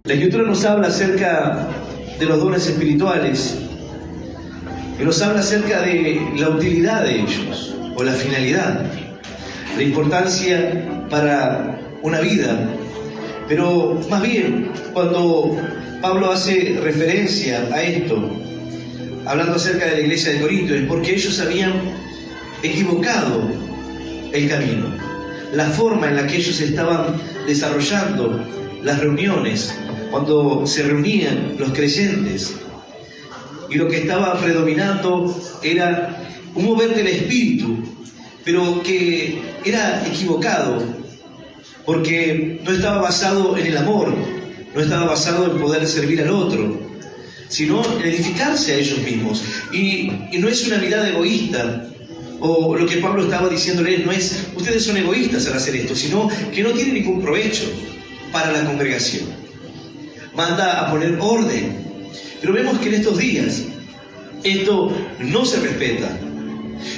La Escritura nos habla acerca de los dones espirituales y nos habla acerca de la utilidad de ellos o la finalidad, la importancia para una vida. Pero más bien, cuando Pablo hace referencia a esto, hablando acerca de la iglesia de Corinto, es porque ellos habían equivocado el camino, la forma en la que ellos estaban desarrollando las reuniones, cuando se reunían los creyentes, y lo que estaba predominando era un mover del espíritu, pero que era equivocado, porque no estaba basado en el amor, no estaba basado en poder servir al otro, sino en edificarse a ellos mismos. Y no es una mirada egoísta, o lo que Pablo estaba diciéndole no es ustedes son egoístas al hacer esto, sino que no tienen ningún provecho para la congregación. Manda a poner orden. Pero vemos que en estos días esto no se respeta.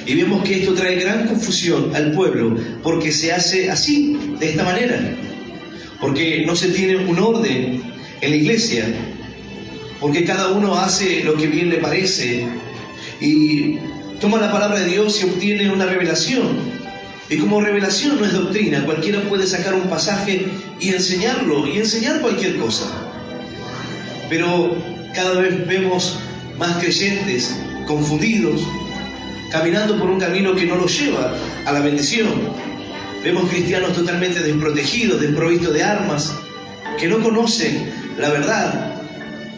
Y vemos que esto trae gran confusión al pueblo, porque se hace así, de esta manera. Porque no se tiene un orden en la iglesia, porque cada uno hace lo que bien le parece y toma la palabra de Dios y obtiene una revelación. Y como revelación no es doctrina, cualquiera puede sacar un pasaje y enseñarlo, y enseñar cualquier cosa. Pero cada vez vemos más creyentes confundidos, caminando por un camino que no los lleva a la bendición. Vemos cristianos totalmente desprotegidos, desprovistos de armas, que no conocen la verdad,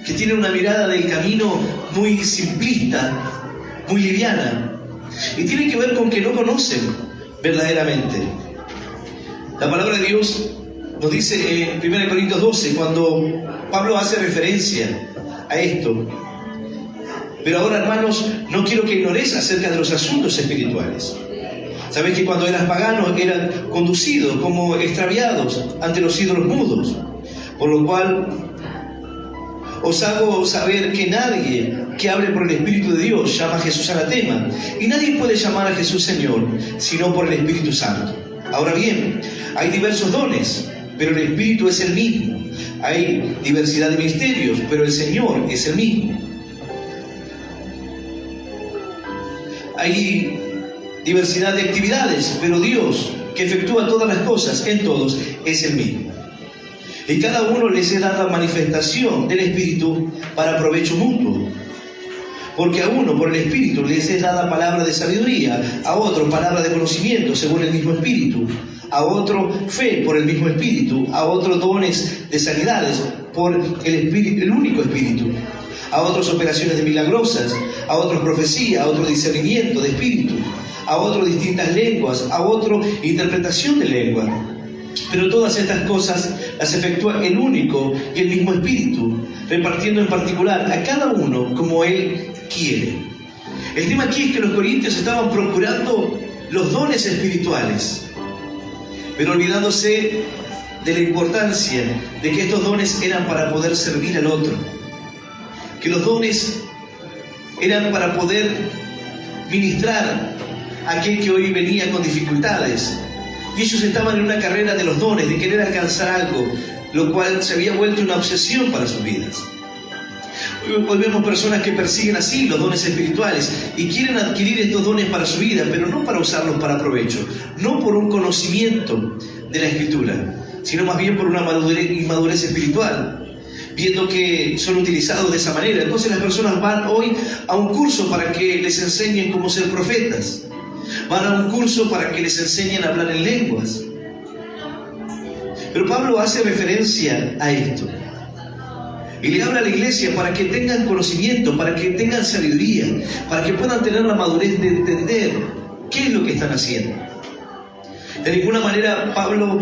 que tienen una mirada del camino muy simplista, muy liviana, y tiene que ver con que no conocen verdaderamente. La palabra de Dios nos dice en 1 Corintios 12, cuando Pablo hace referencia a esto: pero ahora, hermanos, no quiero que ignoréis acerca de los asuntos espirituales. Sabéis que cuando eras paganos eran conducidos como extraviados ante los ídolos mudos, por lo cual os hago saber que nadie que hable por el Espíritu de Dios llama a Jesús anatema, y nadie puede llamar a Jesús Señor sino por el Espíritu Santo. Ahora bien, hay diversos dones, pero el Espíritu es el mismo. Hay diversidad de misterios, pero el Señor es el mismo. Hay diversidad de actividades, pero Dios, que efectúa todas las cosas en todos, es el mismo. Y cada uno les es dada manifestación del Espíritu para provecho mutuo. Porque a uno por el Espíritu les es dada palabra de sabiduría, a otro palabra de conocimiento según el mismo Espíritu, a otro fe por el mismo Espíritu, a otro dones de sanidades por el único Espíritu, a otros operaciones de milagrosas, a otros profecía, a otro discernimiento de espíritu, a otros distintas lenguas, a otro interpretación de lengua. Pero todas estas cosas las efectúa el único y el mismo Espíritu, repartiendo en particular a cada uno como Él quiere. El tema aquí es que los corintios estaban procurando los dones espirituales, pero olvidándose de la importancia de que estos dones eran para poder servir al otro, que los dones eran para poder ministrar a aquel que hoy venía con dificultades. Y ellos estaban en una carrera de los dones, de querer alcanzar algo, lo cual se había vuelto una obsesión para sus vidas. Hoy vemos personas que persiguen así los dones espirituales y quieren adquirir estos dones para su vida, pero no para usarlos para provecho, no por un conocimiento de la Escritura, sino más bien por una inmadurez espiritual, viendo que son utilizados de esa manera. Entonces las personas van hoy a un curso para que les enseñen cómo ser profetas, van a un curso para que les enseñen a hablar en lenguas. Pero Pablo hace referencia a esto y le habla a la iglesia para que tengan conocimiento, para que tengan sabiduría, para que puedan tener la madurez de entender qué es lo que están haciendo. De ninguna manera Pablo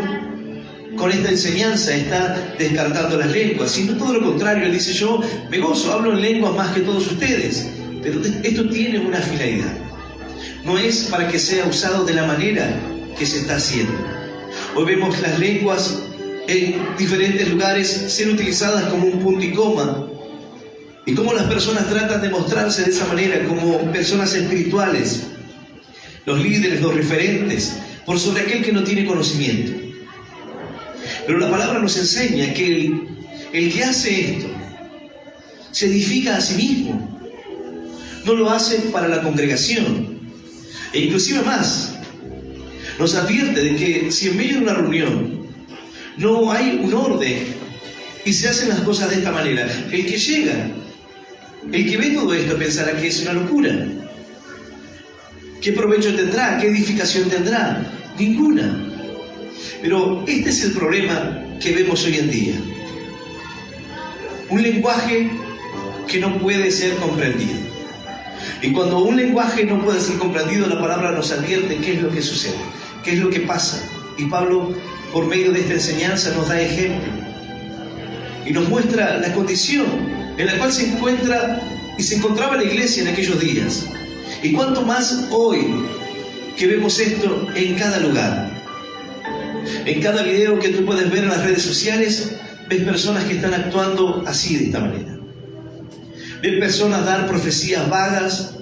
con esta enseñanza está descartando las lenguas, sino todo lo contrario. Él dice: yo me gozo, hablo en lenguas más que todos ustedes, pero esto tiene una finalidad. No es para que sea usado de la manera que se está haciendo. Hoy vemos las lenguas en diferentes lugares ser utilizadas como un punto y coma, y cómo las personas tratan de mostrarse de esa manera como personas espirituales, los líderes, los referentes, por sobre aquel que no tiene conocimiento. Pero la palabra nos enseña que el que hace esto se edifica a sí mismo. No lo hace para la congregación. E inclusive más, nos advierte de que si en medio de una reunión no hay un orden y se hacen las cosas de esta manera, el que llega, el que ve todo esto pensará que es una locura. ¿Qué provecho tendrá? ¿Qué edificación tendrá? Ninguna. Pero este es el problema que vemos hoy en día. Un lenguaje que no puede ser comprendido. Y cuando un lenguaje no puede ser comprendido, la palabra nos advierte qué es lo que sucede, qué es lo que pasa. Y Pablo, por medio de esta enseñanza, nos da ejemplo y nos muestra la condición en la cual se encuentra y se encontraba la iglesia en aquellos días. Y cuánto más hoy que vemos esto en cada lugar. En cada video que tú puedes ver en las redes sociales, ves personas que están actuando así, de esta manera. Ves personas dar profecías vagas.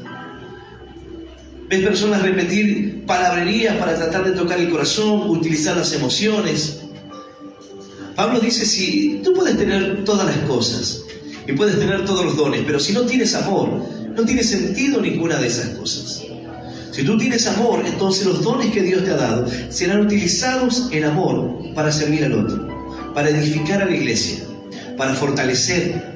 Ves personas repetir palabrerías para tratar de tocar el corazón, utilizar las emociones. Pablo dice, si tú puedes tener todas las cosas y puedes tener todos los dones, pero si no tienes amor, no tiene sentido ninguna de esas cosas. Si tú tienes amor, entonces los dones que Dios te ha dado serán utilizados en amor para servir al otro, para edificar a la iglesia, para fortalecer.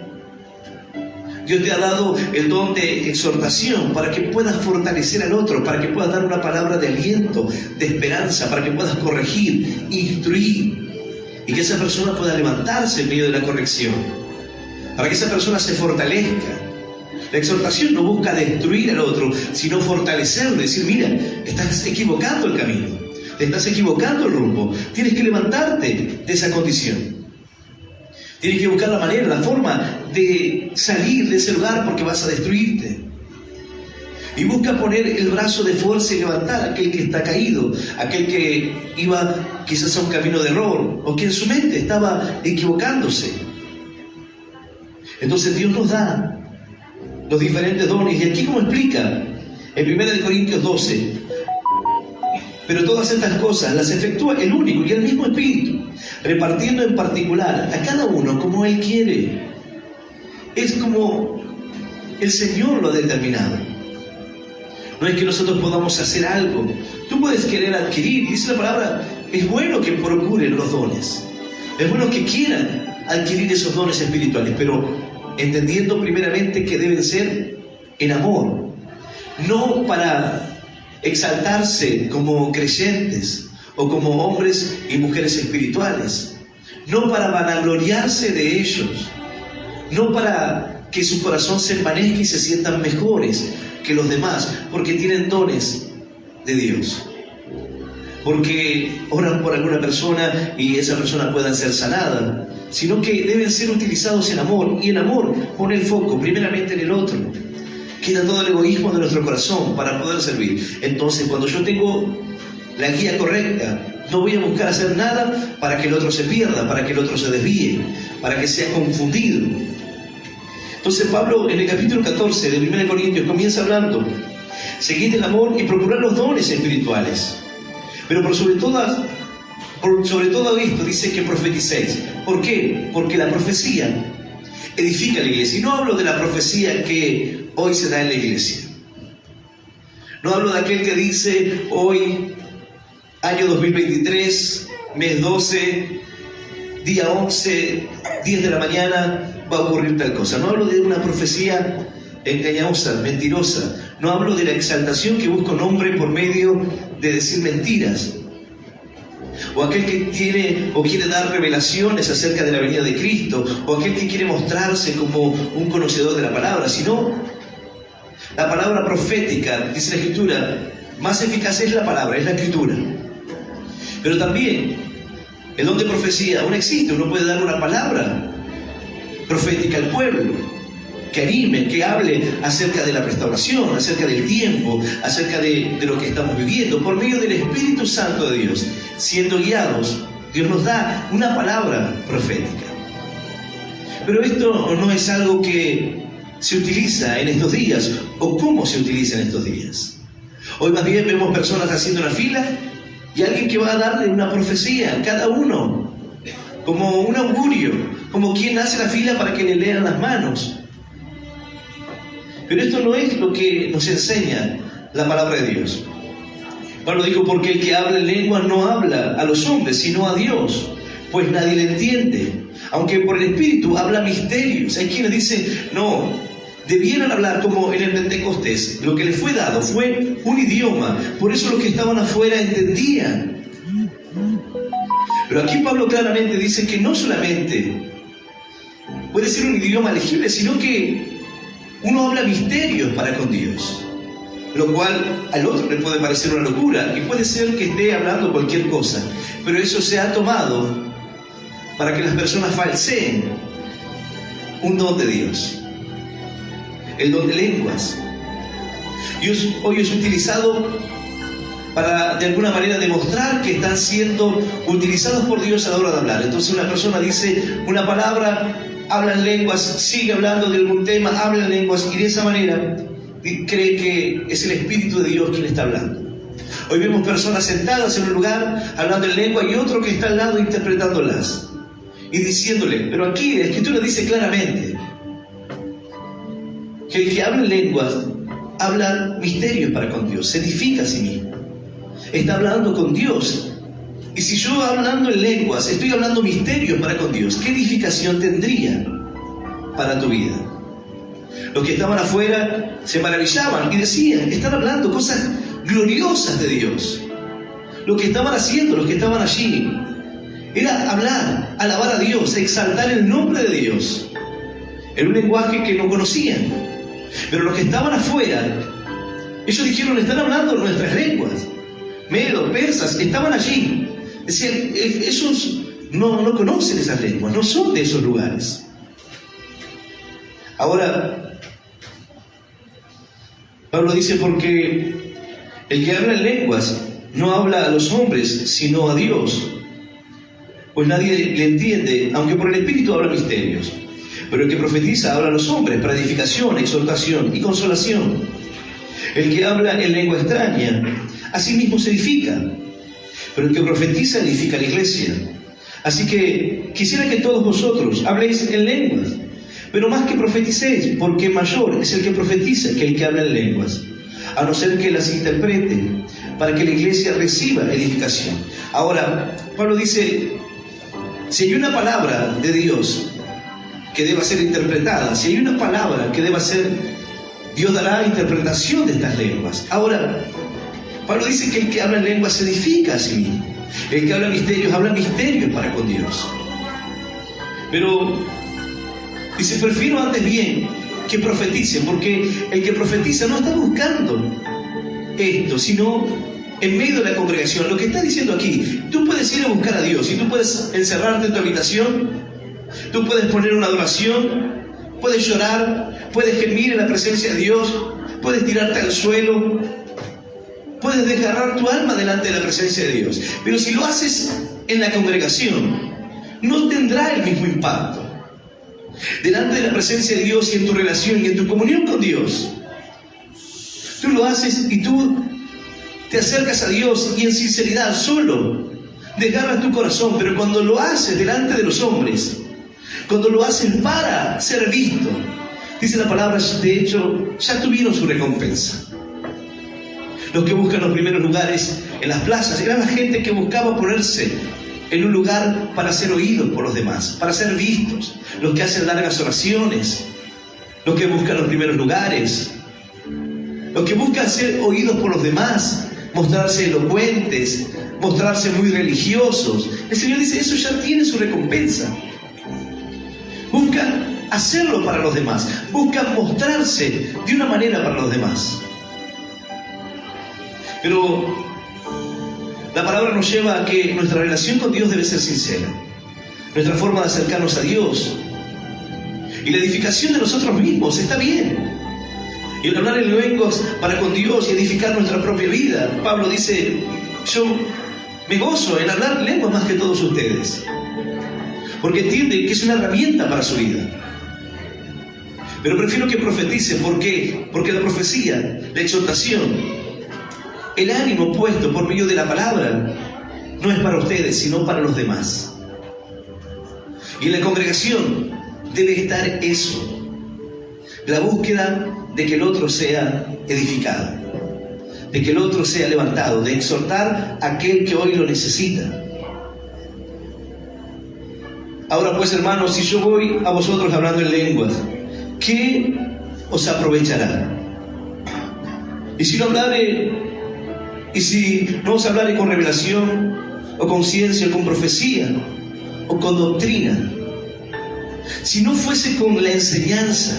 Dios te ha dado el don de exhortación para que puedas fortalecer al otro, para que puedas dar una palabra de aliento, de esperanza, para que puedas corregir, instruir, y que esa persona pueda levantarse en medio de la corrección, para que esa persona se fortalezca. La exhortación no busca destruir al otro, sino fortalecerlo, decir, mira, estás equivocando el camino, te estás equivocando el rumbo, tienes que levantarte de esa condición. Tienes que buscar la manera, la forma de salir de ese lugar porque vas a destruirte. Y busca poner el brazo de fuerza y levantar a aquel que está caído, aquel que iba quizás a un camino de error, o que en su mente estaba equivocándose. Entonces Dios nos da los diferentes dones, y aquí como explica en 1 Corintios 12, pero todas estas cosas las efectúa el único y el mismo Espíritu, repartiendo en particular a cada uno como Él quiere. Es como el Señor lo ha determinado. No es que nosotros podamos hacer algo. Tú puedes querer adquirir, y dice la palabra, es bueno que procuren los dones. Es bueno que quieran adquirir esos dones espirituales, pero entendiendo primeramente que deben ser en amor, no para exaltarse como creyentes o como hombres y mujeres espirituales, no para vanagloriarse de ellos, no para que su corazón se envanezca y se sientan mejores que los demás porque tienen dones de Dios, porque oran por alguna persona y esa persona pueda ser sanada, sino que deben ser utilizados en amor, y el amor pone el foco primeramente en el otro. Quita todo el egoísmo de nuestro corazón para poder servir. Entonces, cuando yo tengo la guía correcta, no voy a buscar hacer nada para que el otro se pierda, para que el otro se desvíe, para que sea confundido. Entonces Pablo en el capítulo 14 de 1 Corintios comienza hablando, seguid el amor y procurad los dones espirituales, pero por sobre todo esto dice que profeticéis. ¿Por qué? Porque la profecía edifica la iglesia. Y no hablo de la profecía que hoy se da en la iglesia. No hablo de aquel que dice hoy, año 2023, mes 12, día 11, 10 de la mañana, va a ocurrir tal cosa. No hablo de una profecía engañosa, mentirosa. No hablo de la exaltación que busca un hombre por medio de decir mentiras. O aquel que tiene o quiere dar revelaciones acerca de la venida de Cristo, o aquel que quiere mostrarse como un conocedor de la palabra, sino la palabra profética, dice la Escritura, más eficaz es la palabra, es la Escritura. Pero también el don de profecía aún existe, uno puede dar una palabra profética al pueblo, que anime, que hable acerca de la restauración, acerca del tiempo, acerca de lo que estamos viviendo, por medio del Espíritu Santo de Dios, siendo guiados. Dios nos da una palabra profética. Pero esto no es algo que se utiliza en estos días, o cómo se utiliza en estos días. Hoy más bien vemos personas haciendo una fila y alguien que va a darle una profecía a cada uno, como un augurio, como quien hace la fila para que le lean las manos. Pero esto no es lo que nos enseña la palabra de Dios. Pablo dijo, porque el que habla en lengua no habla a los hombres, sino a Dios, pues nadie le entiende. Aunque por el Espíritu habla misterios. Hay quienes dicen, no, debieran hablar como en el Pentecostés. Lo que les fue dado fue un idioma, por eso los que estaban afuera entendían. Pero aquí Pablo claramente dice que no solamente puede ser un idioma legible, sino que uno habla misterios para con Dios, lo cual al otro le puede parecer una locura y puede ser que esté hablando cualquier cosa, pero eso se ha tomado para que las personas falseen un don de Dios, el don de lenguas. Y hoy es utilizado para de alguna manera demostrar que están siendo utilizados por Dios a la hora de hablar. Entonces una persona dice una palabra, habla en lenguas, sigue hablando de algún tema, habla en lenguas, y de esa manera cree que es el Espíritu de Dios quien está hablando. Hoy vemos personas sentadas en un lugar hablando en lengua y otro que está al lado interpretándolas y diciéndole, pero aquí la Escritura dice claramente que el que habla en lenguas habla misterios para con Dios, se edifica a sí mismo, está hablando con Dios. Y si yo hablando en lenguas estoy hablando misterios para con Dios, ¿qué edificación tendría para tu vida? Los que estaban afuera se maravillaban y decían, están hablando cosas gloriosas de Dios. Lo que estaban haciendo, los que estaban allí, era hablar, alabar a Dios, exaltar el nombre de Dios, en un lenguaje que no conocían. Pero los que estaban afuera, ellos dijeron, están hablando nuestras lenguas. Medos, persas, estaban allí. Decían, ellos no conocen esas lenguas, no son de esos lugares. Ahora, Pablo dice, porque el que habla en lenguas no habla a los hombres, sino a Dios, pues nadie le entiende, aunque por el Espíritu habla misterios. Pero el que profetiza habla a los hombres para edificación, exhortación y consolación. El que habla en lengua extraña, a sí mismo se edifica, pero el que profetiza edifica a la iglesia. Así que quisiera que todos vosotros habléis en lenguas, pero más que profeticéis, porque mayor es el que profetiza que el que habla en lenguas, a no ser que las interprete, para que la iglesia reciba edificación. Ahora, Pablo dice, si hay una palabra de Dios que deba ser interpretada, si hay una palabra que deba ser, Dios dará interpretación de estas lenguas. Ahora, Pablo dice que el que habla en lenguas se edifica a sí mismo. El que habla misterios para con Dios. Pero dice, prefiero antes bien que profetice, porque el que profetiza no está buscando esto, sino en medio de la congregación. Lo que está diciendo aquí, tú puedes ir a buscar a Dios y tú puedes encerrarte en tu habitación, tú puedes poner una adoración, puedes llorar, puedes gemir en la presencia de Dios, puedes tirarte al suelo, puedes desgarrar tu alma delante de la presencia de Dios. Pero si lo haces en la congregación, no tendrá el mismo impacto. Delante de la presencia de Dios y en tu relación y en tu comunión con Dios, tú lo haces y tú te acercas a Dios y en sinceridad solo desgarras tu corazón. Pero cuando lo haces delante de los hombres, cuando lo haces para ser visto, dice la palabra, de hecho, ya tuvieron su recompensa. Los que buscan los primeros lugares en las plazas eran la gente que buscaba ponerse en un lugar para ser oídos por los demás, para ser vistos. Los que hacen largas oraciones, los que buscan los primeros lugares, los que buscan ser oídos por los demás, mostrarse elocuentes, mostrarse muy religiosos. El Señor dice, eso ya tiene su recompensa. Buscan hacerlo para los demás, buscan mostrarse de una manera para los demás. Pero la palabra nos lleva a que nuestra relación con Dios debe ser sincera. Nuestra forma de acercarnos a Dios y la edificación de nosotros mismos está bien. Y el hablar en lenguas para con Dios y edificar nuestra propia vida. Pablo dice, yo me gozo en hablar lenguas más que todos ustedes, porque entiende que es una herramienta para su vida. Pero prefiero que profetice. ¿Por qué? Porque la profecía, la exhortación, el ánimo puesto por medio de la palabra no es para ustedes, sino para los demás. Y en la congregación debe estar eso, la búsqueda de que el otro sea edificado, de que el otro sea levantado, de exhortar a aquel que hoy lo necesita. Ahora pues, hermanos, si yo voy a vosotros hablando en lenguas, ¿qué os aprovechará? Y si no os hablare con revelación, o con ciencia, o con profecía, o con doctrina, si no fuese con la enseñanza,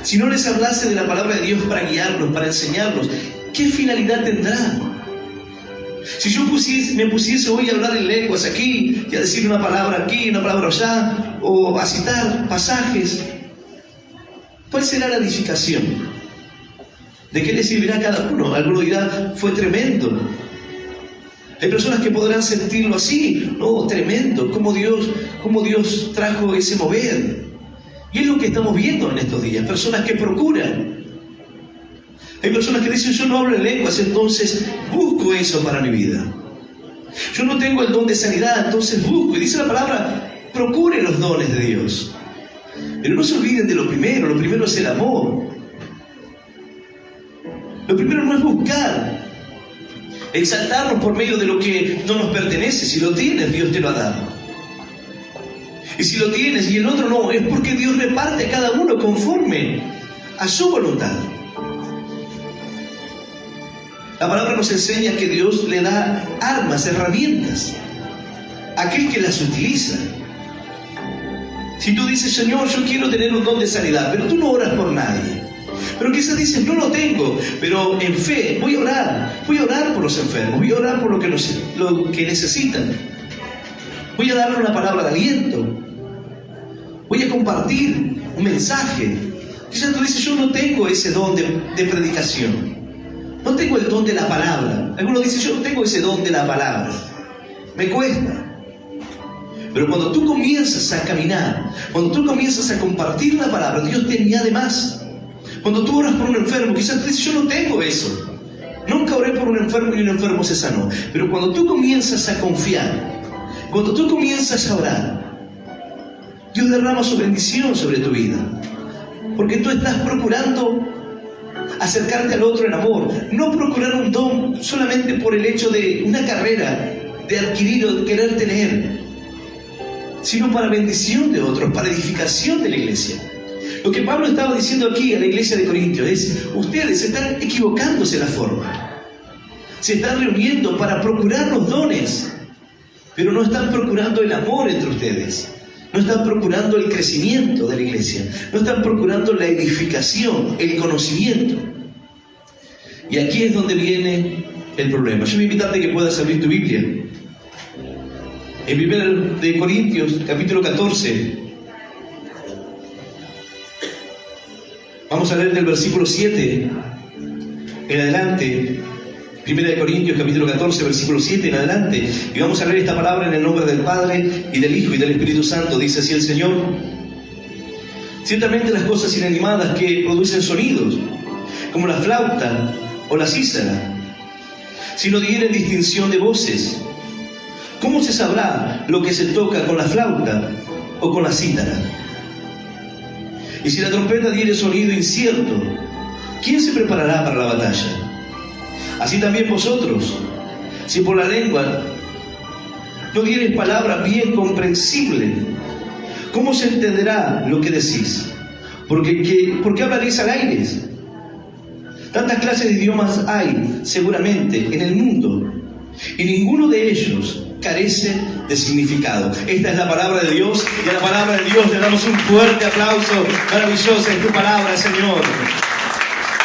si no les hablase de la palabra de Dios para guiarlos, para enseñarlos, ¿qué finalidad tendrá? Si yo me pusiese hoy a hablar en lenguas aquí, y a decir una palabra aquí, una palabra allá, o a citar pasajes, ¿cuál será la edificación? ¿De qué le servirá a cada uno? Alguno dirá, fue tremendo. Hay personas que podrán sentirlo así, no, tremendo, cómo Dios trajo ese mover. Y es lo que estamos viendo en estos días, personas que procuran. Hay personas que dicen, yo no hablo en lenguas, entonces busco eso para mi vida. Yo no tengo el don de sanidad, entonces busco. Y dice la palabra, procuren los dones de Dios. Pero no se olviden de lo primero es el amor. Lo primero no es buscar, exaltarnos por medio de lo que no nos pertenece. Si lo tienes, Dios te lo ha dado. Y si lo tienes y el otro no, es porque Dios reparte a cada uno conforme a su voluntad. La palabra nos enseña que Dios le da armas, herramientas a aquel que las utiliza. Si tú dices, Señor, yo quiero tener un don de sanidad, pero tú no oras por nadie. Pero quizás dices, no lo tengo, pero en fe voy a orar por los enfermos, voy a orar por lo que necesitan. Voy a darle una palabra de aliento, voy a compartir un mensaje. Quizás tú dices, yo no tengo ese don de predicación. No tengo el don de la palabra. Algunos dicen, yo no tengo ese don de la palabra. Me cuesta. Pero cuando tú comienzas a caminar, cuando tú comienzas a compartir la palabra, Dios te añade más. Cuando tú oras por un enfermo, quizás tú dices, yo no tengo eso. Nunca oré por un enfermo y un enfermo se sanó. Pero cuando tú comienzas a confiar, cuando tú comienzas a orar, Dios derrama su bendición sobre tu vida. Porque tú estás procurando acercarte al otro en amor, no procurar un don solamente por el hecho de una carrera, de adquirir o de querer tener, sino para bendición de otros, para edificación de la iglesia. Lo que Pablo estaba diciendo aquí a la iglesia de Corintios es, ustedes están equivocándose la forma, se están reuniendo para procurar los dones, pero no están procurando el amor entre ustedes. No están procurando el crecimiento de la iglesia, no están procurando la edificación, el conocimiento. Y aquí es donde viene el problema. Yo voy a invitarte a que puedas abrir tu Biblia. En 1 de Corintios, capítulo 14. Vamos a leer del versículo 7 en adelante. 1 de Corintios, capítulo 14, versículo 7 en adelante. Y vamos a leer esta palabra en el nombre del Padre, y del Hijo, y del Espíritu Santo. Dice así el Señor. Ciertamente las cosas inanimadas que producen sonidos, como la flauta o la cítara, si no dieren distinción de voces, ¿cómo se sabrá lo que se toca con la flauta o con la cítara? Y si la trompeta diere sonido incierto, ¿quién se preparará para la batalla? Así también vosotros, si por la lengua no diereis palabra bien comprensible, ¿cómo se entenderá lo que decís? ¿Por qué hablaréis al aire? Tantas clases de idiomas hay, seguramente, en el mundo, y ninguno de ellos carece de significado. Esta es la palabra de Dios, y a la palabra de Dios le damos un fuerte aplauso. Maravillosa es tu palabra, Señor.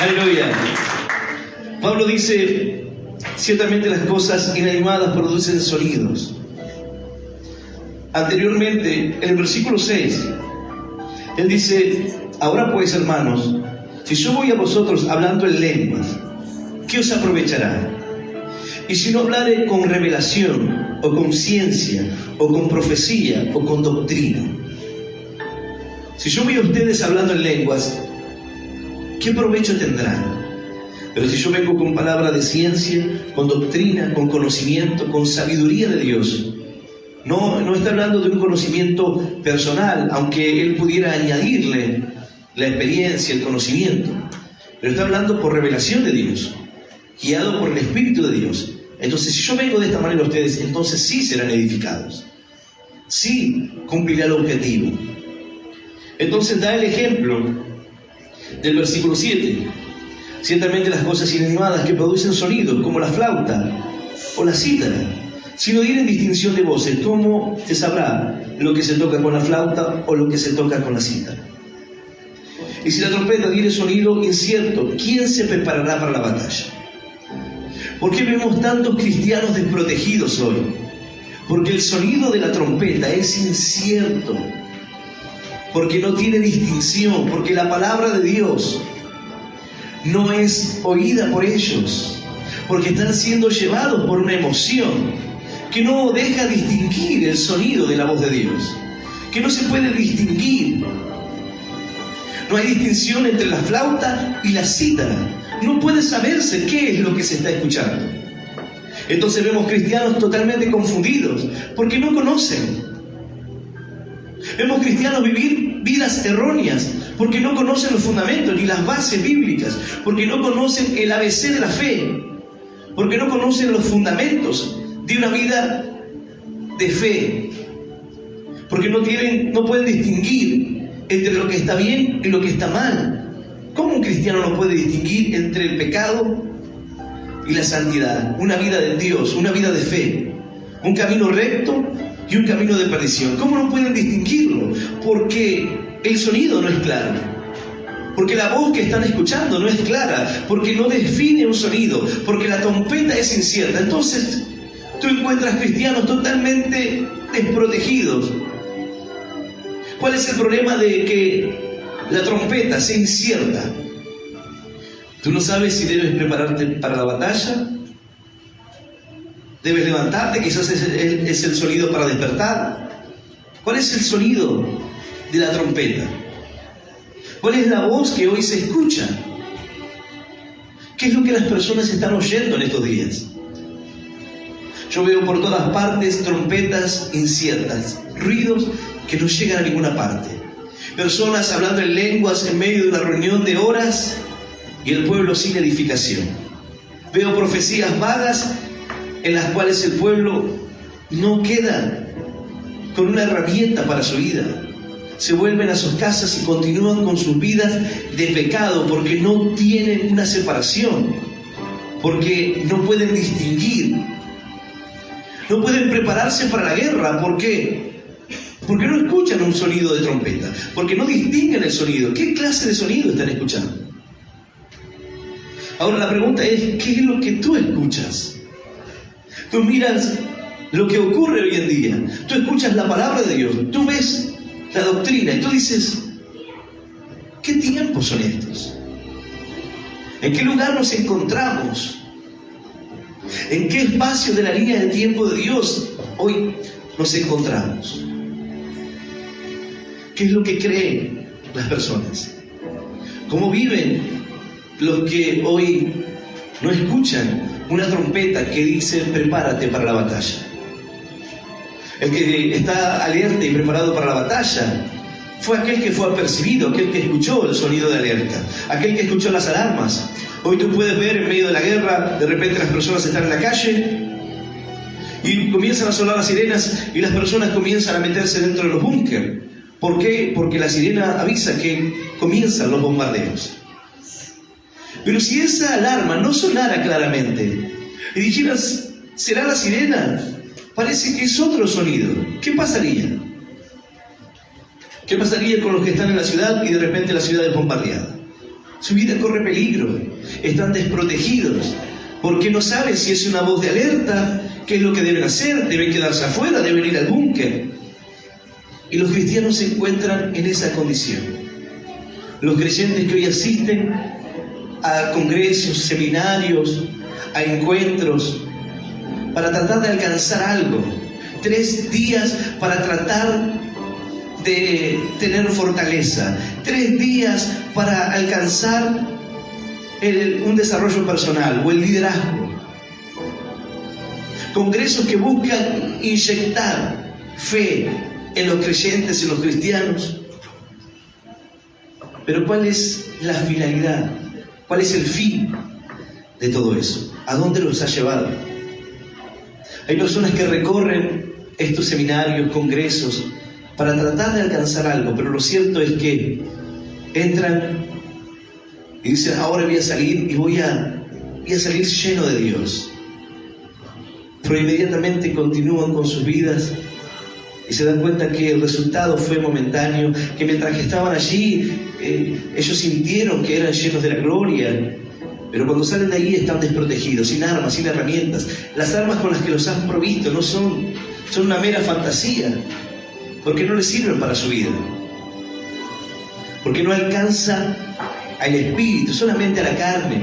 Aleluya. Pablo dice, ciertamente las cosas inanimadas producen sonidos. Anteriormente, en el versículo 6, él dice, ahora pues, hermanos, si yo voy a vosotros hablando en lenguas, ¿qué os aprovechará? Y si no hablare con revelación, o con ciencia, o con profecía, o con doctrina. Si yo voy a ustedes hablando en lenguas, ¿qué provecho tendrán? Pero si yo vengo con palabra de ciencia, con doctrina, con conocimiento, con sabiduría de Dios, No está hablando de un conocimiento personal, aunque él pudiera añadirle la experiencia, el conocimiento. Pero está hablando por revelación de Dios, guiado por el Espíritu de Dios. Entonces, si yo vengo de esta manera a ustedes, entonces sí serán edificados. Sí cumplirá el objetivo. Entonces da el ejemplo del versículo 7. Ciertamente las cosas inanimadas que producen sonido, como la flauta o la cítara, si no tienen distinción de voces, ¿cómo se sabrá lo que se toca con la flauta o lo que se toca con la cítara? Y si la trompeta diere sonido incierto, ¿quién se preparará para la batalla? ¿Por qué vemos tantos cristianos desprotegidos hoy? Porque el sonido de la trompeta es incierto, porque no tiene distinción, porque la palabra de Dios no es oída por ellos, porque están siendo llevados por una emoción que no deja distinguir el sonido de la voz de Dios, que no se puede distinguir. No hay distinción entre la flauta y la cítara. No puede saberse qué es lo que se está escuchando. Entonces vemos cristianos totalmente confundidos, porque no conocen. Vemos cristianos vivir vidas erróneas, porque no conocen los fundamentos ni las bases bíblicas, porque no conocen el ABC de la fe, porque no conocen los fundamentos de una vida de fe, porque no pueden distinguir entre lo que está bien y lo que está mal. ¿Cómo un cristiano no puede distinguir entre el pecado y la santidad? Una vida de Dios, una vida de fe, un camino recto y un camino de perdición. ¿Cómo no pueden distinguirlo? Porque el sonido no es claro, porque la voz que están escuchando no es clara, porque no define un sonido, porque la trompeta es incierta. Entonces tú encuentras cristianos totalmente desprotegidos. ¿Cuál es el problema de que la trompeta sea incierta? Tú no sabes si debes prepararte para la batalla, debes levantarte, quizás es el sonido para despertar. ¿Cuál es el sonido de la trompeta? ¿Cuál es la voz que hoy se escucha? ¿Qué es lo que las personas están oyendo en estos días? Yo veo por todas partes trompetas inciertas, ruidos que no llegan a ninguna parte. Personas hablando en lenguas en medio de una reunión de horas y el pueblo sin edificación. Veo profecías vagas en las cuales el pueblo no queda con una herramienta para su vida. Se vuelven a sus casas y continúan con sus vidas de pecado porque no tienen una separación, porque no pueden distinguir, no pueden prepararse para la guerra. ¿Por qué? Porque no escuchan un sonido de trompeta, porque no distinguen el sonido. ¿Qué clase de sonido están escuchando? Ahora la pregunta es, ¿qué es lo que tú escuchas? Tú miras lo que ocurre hoy en día, tú escuchas la palabra de Dios, tú ves la doctrina y tú dices, ¿qué tiempos son estos? ¿En qué lugar nos encontramos? ¿En qué espacio de la línea de tiempo de Dios hoy nos encontramos? ¿Qué es lo que creen las personas? ¿Cómo viven los que hoy no escuchan una trompeta que dice prepárate para la batalla? El que está alerta y preparado para la batalla fue aquel que fue apercibido, aquel que escuchó el sonido de alerta, aquel que escuchó las alarmas. Hoy tú puedes ver en medio de la guerra, de repente las personas están en la calle y comienzan a sonar las sirenas y las personas comienzan a meterse dentro de los búnkeres. ¿Por qué? Porque la sirena avisa que comienzan los bombardeos. Pero si esa alarma no sonara claramente y dijeras, ¿será la sirena? Parece que es otro sonido. ¿Qué pasaría? ¿Qué pasaría con los que están en la ciudad y de repente la ciudad es bombardeada? Su vida corre peligro, están desprotegidos, porque no saben si es una voz de alerta, qué es lo que deben hacer, deben quedarse afuera, deben ir al búnker. Y los cristianos se encuentran en esa condición. Los creyentes que hoy asisten a congresos, seminarios, a encuentros, para tratar de alcanzar algo. 3 días para tratar de tener fortaleza. 3 días para alcanzar un desarrollo personal o el liderazgo. Congresos que buscan inyectar fe en los creyentes, en los cristianos. Pero ¿cuál es la finalidad? ¿Cuál es el fin de todo eso? ¿A dónde los ha llevado? Hay personas que recorren estos seminarios, congresos, para tratar de alcanzar algo, pero lo cierto es que entran y dicen, ahora voy a salir y voy a salir lleno de Dios. Pero inmediatamente continúan con sus vidas y se dan cuenta que el resultado fue momentáneo, que mientras que estaban allí, ellos sintieron que eran llenos de la gloria, pero cuando salen de ahí están desprotegidos, sin armas, sin herramientas. Las armas con las que los han provisto no son una mera fantasía, porque no les sirven para su vida, porque no alcanza al espíritu, solamente a la carne,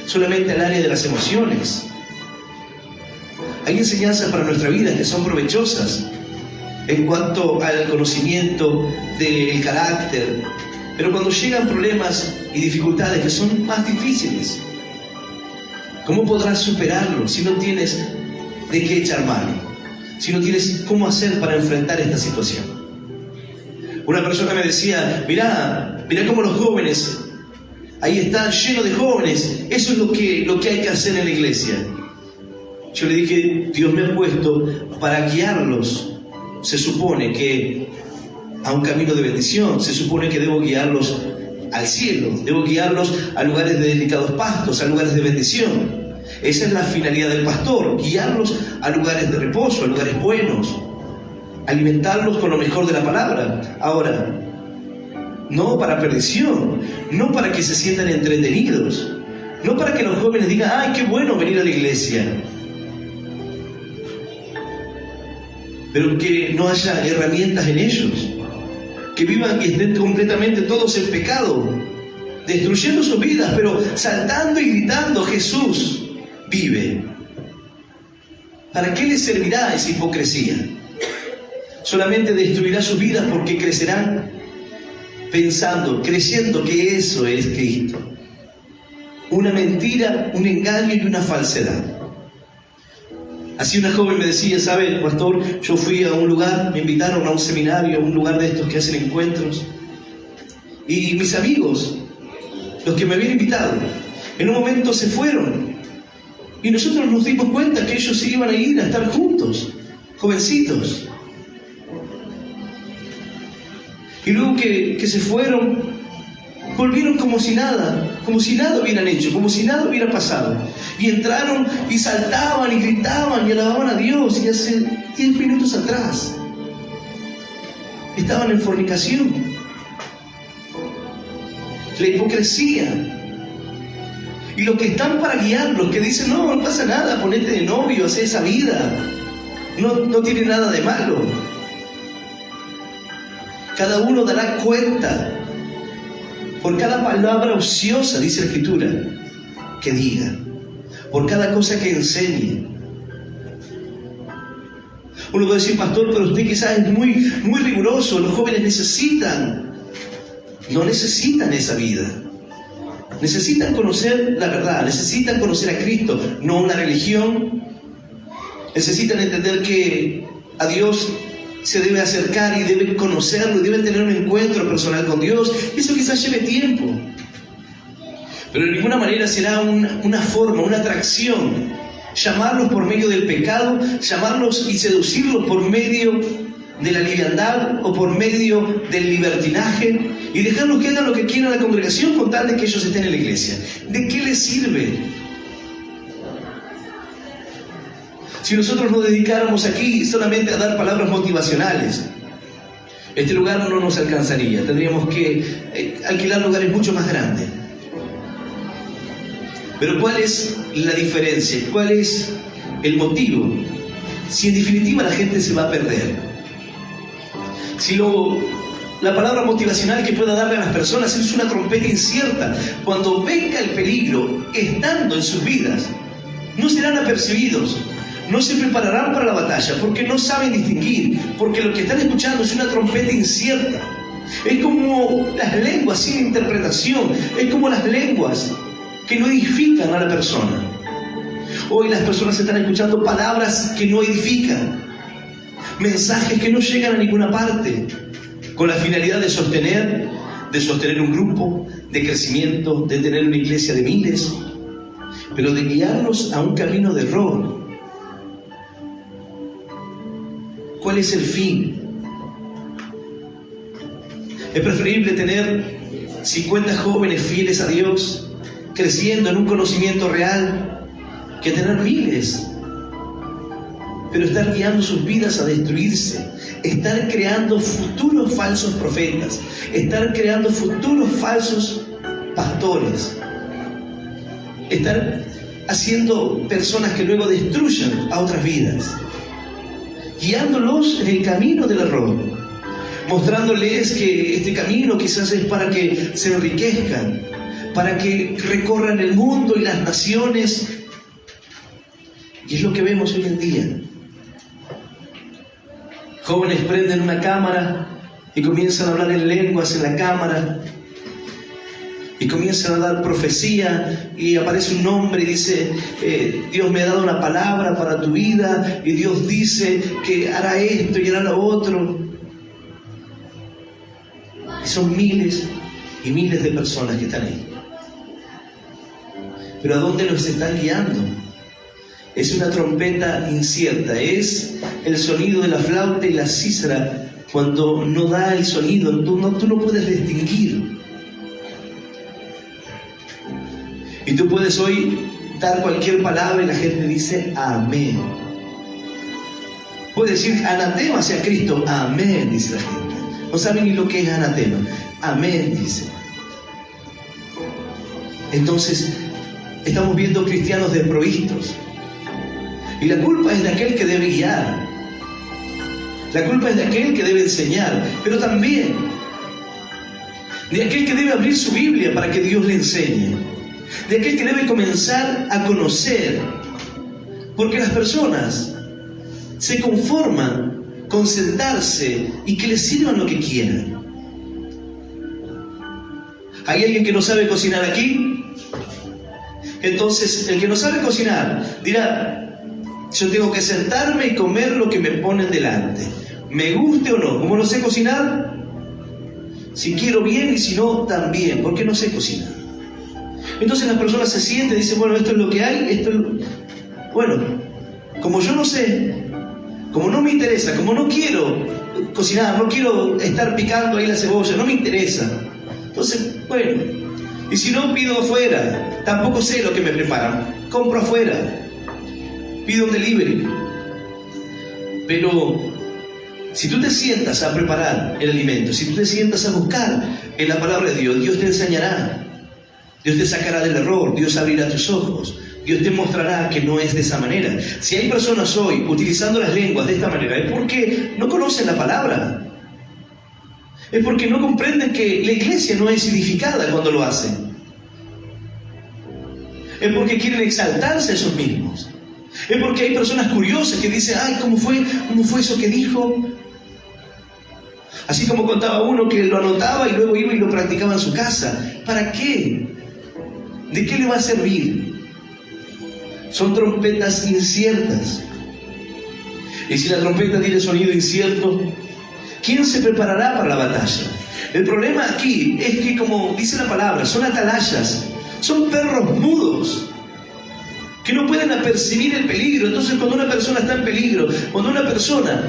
solamente al área de las emociones. Hay enseñanzas para nuestra vida que son provechosas en cuanto al conocimiento del carácter, pero cuando llegan problemas y dificultades que son más difíciles, ¿cómo podrás superarlo si no tienes de qué echar mano? Si no tienes cómo hacer para enfrentar esta situación. Una persona me decía, mirá cómo los jóvenes, ahí están llenos de jóvenes, eso es lo que hay que hacer en la iglesia. Yo le dije, Dios me ha puesto para guiarlos. Se supone que a un camino de bendición, se supone que debo guiarlos al cielo, debo guiarlos a lugares de delicados pastos, a lugares de bendición. Esa es la finalidad del pastor, guiarlos a lugares de reposo, a lugares buenos, alimentarlos con lo mejor de la palabra. Ahora, no para perdición, no para que se sientan entretenidos, no para que los jóvenes digan, ¡ay, qué bueno venir a la iglesia! Pero que no haya herramientas en ellos, que vivan y estén completamente todos en pecado, destruyendo sus vidas, pero saltando y gritando, Jesús vive. ¿Para qué les servirá esa hipocresía? Solamente destruirá sus vidas porque crecerán pensando, creyendo que eso es Cristo. Una mentira, un engaño y una falsedad. Así una joven me decía, ¿sabe, pastor? Yo fui a un lugar, me invitaron a un seminario, a un lugar de estos que hacen encuentros. Y mis amigos, los que me habían invitado, en un momento se fueron. Y nosotros nos dimos cuenta que ellos se iban a ir a estar juntos, jovencitos. Y luego que se fueron, volvieron como si nada hubieran hecho, como si nada hubiera pasado. Y entraron y saltaban y gritaban y alababan a Dios. Y hace 10 minutos atrás estaban en fornicación. La hipocresía. Y los que están para guiarlos, que dicen, no pasa nada, ponete de novio, haz esa vida. No tiene nada de malo. Cada uno dará cuenta por cada palabra ociosa, dice la Escritura, que diga, por cada cosa que enseñe. Uno puede decir, pastor, pero usted quizás es muy riguroso, los jóvenes no necesitan esa vida. Necesitan conocer la verdad, necesitan conocer a Cristo, no una religión. Necesitan entender que a Dios se debe acercar y deben conocerlo y deben tener un encuentro personal con Dios. Eso quizás lleve tiempo, pero de ninguna manera será una forma, una atracción, llamarlos por medio del pecado, llamarlos y seducirlos por medio de la liviandad o por medio del libertinaje y dejarlos que hagan lo que quieran la congregación con tal de que ellos estén en la iglesia. ¿De qué les sirve? Si nosotros nos dedicáramos aquí solamente a dar palabras motivacionales, este lugar no nos alcanzaría. Tendríamos que alquilar lugares mucho más grandes. Pero ¿cuál es la diferencia? ¿Cuál es el motivo? Si en definitiva la gente se va a perder. Si la palabra motivacional que pueda darle a las personas es una trompeta incierta, cuando venga el peligro estando en sus vidas, no serán apercibidos. No se prepararán para la batalla porque no saben distinguir, porque lo que están escuchando es una trompeta incierta. Es como las lenguas sin interpretación, es como las lenguas que no edifican a la persona. Hoy las personas están escuchando palabras que no edifican, mensajes que no llegan a ninguna parte, con la finalidad de sostener un grupo, de crecimiento, de tener una iglesia de miles, pero de guiarnos a un camino de error. ¿Cuál es el fin? Es preferible tener 50 jóvenes fieles a Dios, creciendo en un conocimiento real, que tener miles, pero estar guiando sus vidas a destruirse, estar creando futuros falsos profetas, estar creando futuros falsos pastores, estar haciendo personas que luego destruyan a otras vidas, guiándolos en el camino del error, mostrándoles que este camino quizás es para que se enriquezcan, para que recorran el mundo y las naciones. Y es lo que vemos hoy en día. Jóvenes prenden una cámara y comienzan a hablar en lenguas en la cámara, y comienzan a dar profecía, y aparece un hombre y dice, Dios me ha dado una palabra para tu vida, y Dios dice que hará esto y hará lo otro. Y son miles y miles de personas que están ahí. Pero ¿a dónde nos están guiando? Es una trompeta incierta, es el sonido de la flauta y la cítara cuando no da el sonido, tú no puedes distinguir. Y tú puedes hoy dar cualquier palabra y la gente dice amén. Puedes decir anatema hacia Cristo, amén, dice la gente. No saben ni lo que es anatema, amén, dice. Entonces, estamos viendo cristianos desprovistos. Y la culpa es de aquel que debe guiar. La culpa es de aquel que debe enseñar, pero también de aquel que debe abrir su Biblia para que Dios le enseñe. De aquel que debe comenzar a conocer. Porque las personas se conforman con sentarse y que les sirvan lo que quieran. ¿Hay alguien que no sabe cocinar aquí? Entonces, el que no sabe cocinar dirá, yo tengo que sentarme y comer lo que me ponen delante, me guste o no. Como no sé cocinar, si quiero bien y si no también, porque no sé cocinar. Entonces las personas se sienten y dicen, bueno, esto es lo que hay, bueno, como yo no sé, como no me interesa, como no quiero cocinar, no quiero estar picando ahí la cebolla, no me interesa. Entonces, bueno, y si no, pido afuera, tampoco sé lo que me preparan, compro afuera, pido un delivery. Pero si tú te sientas a preparar el alimento, si tú te sientas a buscar en la palabra de Dios, Dios te enseñará, Dios te sacará del error, Dios abrirá tus ojos, Dios te mostrará que no es de esa manera. Si hay personas hoy utilizando las lenguas de esta manera, es porque no conocen la palabra. Es porque no comprenden que la iglesia no es edificada cuando lo hacen. Es porque quieren exaltarse a esos mismos. Es porque hay personas curiosas que dicen, ay, ¿cómo fue eso que dijo? Así como contaba uno que lo anotaba y luego iba y lo practicaba en su casa. ¿Para qué? ¿De qué le va a servir? Son trompetas inciertas. Y si la trompeta tiene sonido incierto, ¿quién se preparará para la batalla? El problema aquí es que, como dice la palabra, son atalayas, son perros mudos, que no pueden apercibir el peligro. Entonces, cuando una persona está en peligro, cuando una persona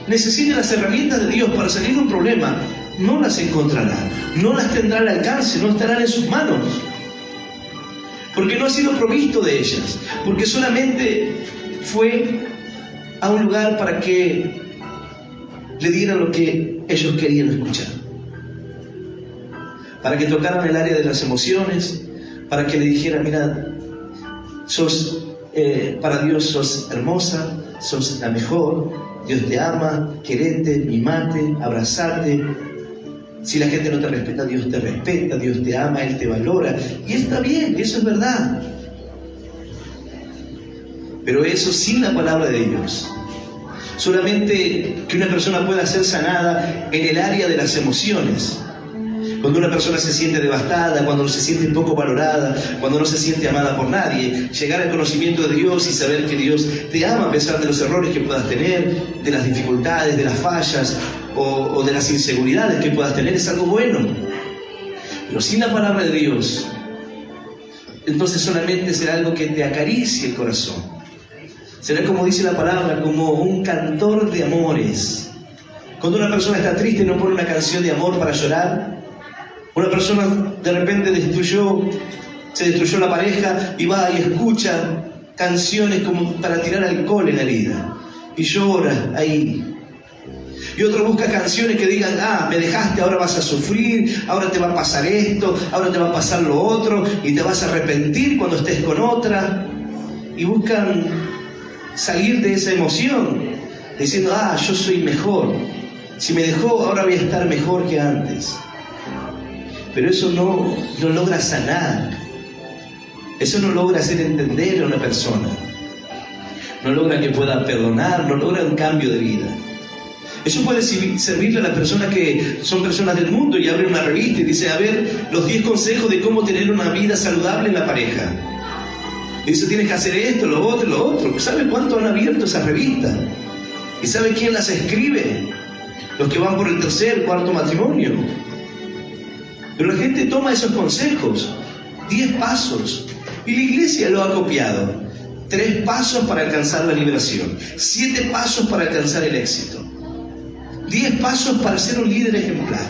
necesita las herramientas de Dios para salir de un problema, no las encontrará, no las tendrá al alcance, no estarán en sus manos, porque no ha sido provisto de ellas, porque solamente fue a un lugar para que le dieran lo que ellos querían escuchar, para que tocaran el área de las emociones, para que le dijeran, mira, para Dios sos hermosa, sos la mejor, Dios te ama, querete, mimate, abrazate. Si la gente no te respeta, Dios te respeta, Dios te ama, Él te valora. Y está bien, eso es verdad. Pero eso sin la palabra de Dios. Solamente que una persona pueda ser sanada en el área de las emociones. Cuando una persona se siente devastada, cuando se siente poco valorada, cuando no se siente amada por nadie, llegar al conocimiento de Dios y saber que Dios te ama a pesar de los errores que puedas tener, de las dificultades, de las fallas o de las inseguridades que puedas tener, es algo bueno. Pero sin la palabra de Dios, entonces solamente será algo que te acaricie el corazón. Será, como dice la palabra, como un cantor de amores. Cuando una persona está triste, no pone una canción de amor para llorar. Una persona de repente se destruyó la pareja y va y escucha canciones como para tirar alcohol en la herida y llora ahí. Y otro busca canciones que digan, me dejaste, ahora vas a sufrir, ahora te va a pasar esto, ahora te va a pasar lo otro y te vas a arrepentir cuando estés con otra. Y buscan salir de esa emoción diciendo, yo soy mejor, si me dejó ahora voy a estar mejor que antes. Pero eso no logra sanar, eso no logra hacer entender a una persona, no logra que pueda perdonar, no logra un cambio de vida. Eso puede servirle a las personas que son personas del mundo y abren una revista y dice, los 10 consejos de cómo tener una vida saludable en la pareja. Y dice, tienes que hacer esto, lo otro. ¿Sabe cuánto han abierto esas revistas? ¿Y sabe quién las escribe? Los que van por el 3er, 4º matrimonio. Pero la gente toma esos consejos, 10 pasos, y la iglesia lo ha copiado. 3 pasos para alcanzar la liberación, 7 pasos para alcanzar el éxito, 10 pasos para ser un líder ejemplar,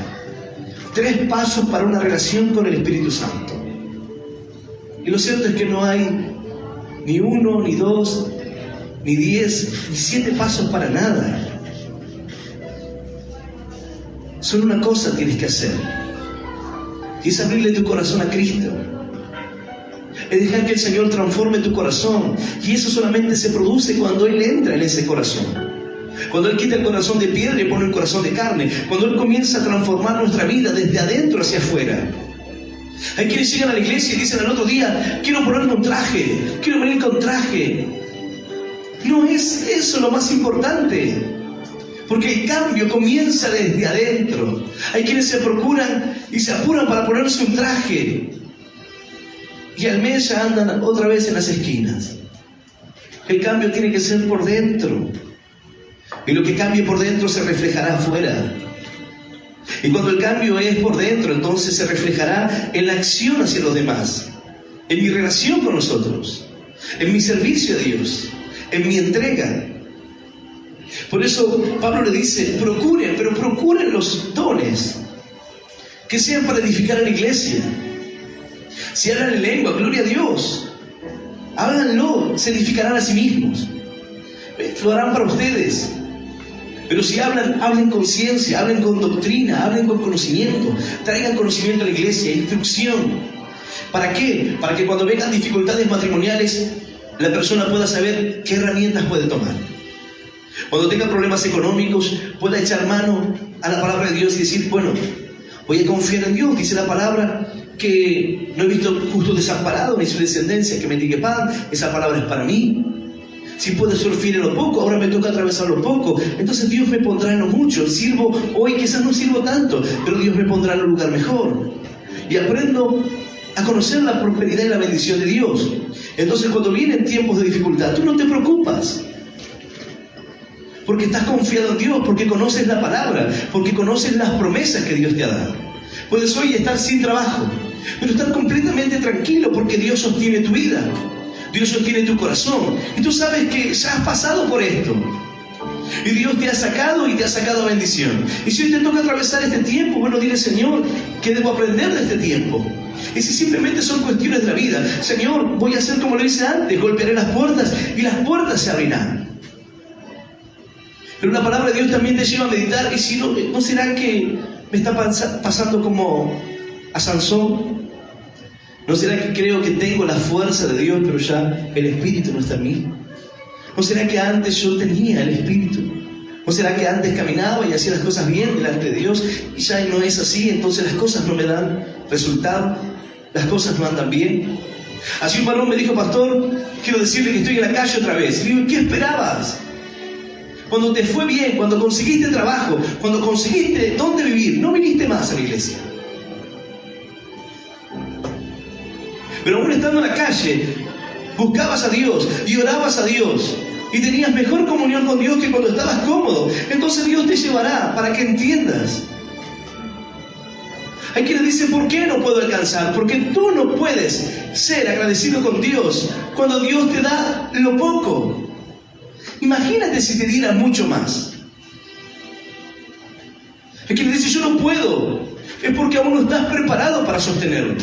3 pasos para una relación con el Espíritu Santo. Y lo cierto es que no hay ni 1, ni 2, ni 10, ni 7 pasos para nada. Solo una cosa tienes que hacer, y es abrirle tu corazón a Cristo. Es dejar que el Señor transforme tu corazón. Y eso solamente se produce cuando Él entra en ese corazón. Cuando Él quita el corazón de piedra y pone un corazón de carne. Cuando Él comienza a transformar nuestra vida desde adentro hacia afuera. Hay quienes llegan a la iglesia y dicen al otro día, quiero ponerme un traje, quiero venir con traje. No es eso lo más importante. Porque el cambio comienza desde adentro. Hay quienes se procuran y se apuran para ponerse un traje. Y al mes ya andan otra vez en las esquinas. El cambio tiene que ser por dentro. Y lo que cambie por dentro se reflejará afuera. Y cuando el cambio es por dentro, entonces se reflejará en la acción hacia los demás, en mi relación con nosotros, en mi servicio a Dios, en mi entrega. Por eso Pablo le dice, procuren los dones que sean para edificar a la iglesia. Si hablan en lengua, gloria a Dios. Háganlo, se edificarán a sí mismos. Lo harán para ustedes. Pero si hablen con ciencia, hablen con doctrina, hablen con conocimiento. Traigan conocimiento a la iglesia, instrucción. ¿Para qué? Para que cuando vengan dificultades matrimoniales, la persona pueda saber qué herramientas puede tomar. Cuando tenga problemas económicos, pueda echar mano a la palabra de Dios y decir, bueno, voy a confiar en Dios. Dice la palabra que no he visto justo desamparado ni su descendencia que mendigue pan. Esa palabra es para mí. Si puedo ser fiel en lo poco, ahora me toca atravesar lo poco. Entonces Dios me pondrá en lo mucho. Sirvo hoy, quizás no sirvo tanto, pero Dios me pondrá en un lugar mejor. Y aprendo a conocer la prosperidad y la bendición de Dios. Entonces cuando vienen tiempos de dificultad, tú no te preocupas. Porque estás confiado en Dios, porque conoces la palabra, porque conoces las promesas que Dios te ha dado. Puedes hoy estar sin trabajo, pero estar completamente tranquilo porque Dios sostiene tu vida. Dios sostiene tu corazón. Y tú sabes que ya has pasado por esto. Y Dios te ha sacado y te ha sacado bendición. Y si hoy te toca atravesar este tiempo, bueno, dile, Señor, ¿qué debo aprender de este tiempo? Y si simplemente son cuestiones de la vida, Señor, voy a hacer como lo hice antes, golpearé las puertas y las puertas se abrirán. Pero una palabra de Dios también te lleva a meditar. Y si ¿no será que me está pasando como a Sansón? ¿No será que creo que tengo la fuerza de Dios, pero ya el Espíritu no está en mí? ¿No será que antes yo tenía el Espíritu? ¿No será que antes caminaba y hacía las cosas bien delante de Dios y ya no es así? Entonces las cosas no me dan resultado, las cosas no andan bien. Así un varón me dijo, pastor, quiero decirle que estoy en la calle otra vez. Y digo, ¿qué esperabas? Cuando te fue bien, cuando conseguiste trabajo, cuando conseguiste dónde vivir, no viniste más a la iglesia. Pero aún estando en la calle, buscabas a Dios y orabas a Dios. Y tenías mejor comunión con Dios que cuando estabas cómodo. Entonces Dios te llevará para que entiendas. Hay quienes dicen, ¿por qué no puedo alcanzar? Porque tú no puedes ser agradecido con Dios cuando Dios te da lo poco. Imagínate si te diera mucho más. Hay quienes dicen, yo no puedo. Es porque aún no estás preparado para sostenerlo.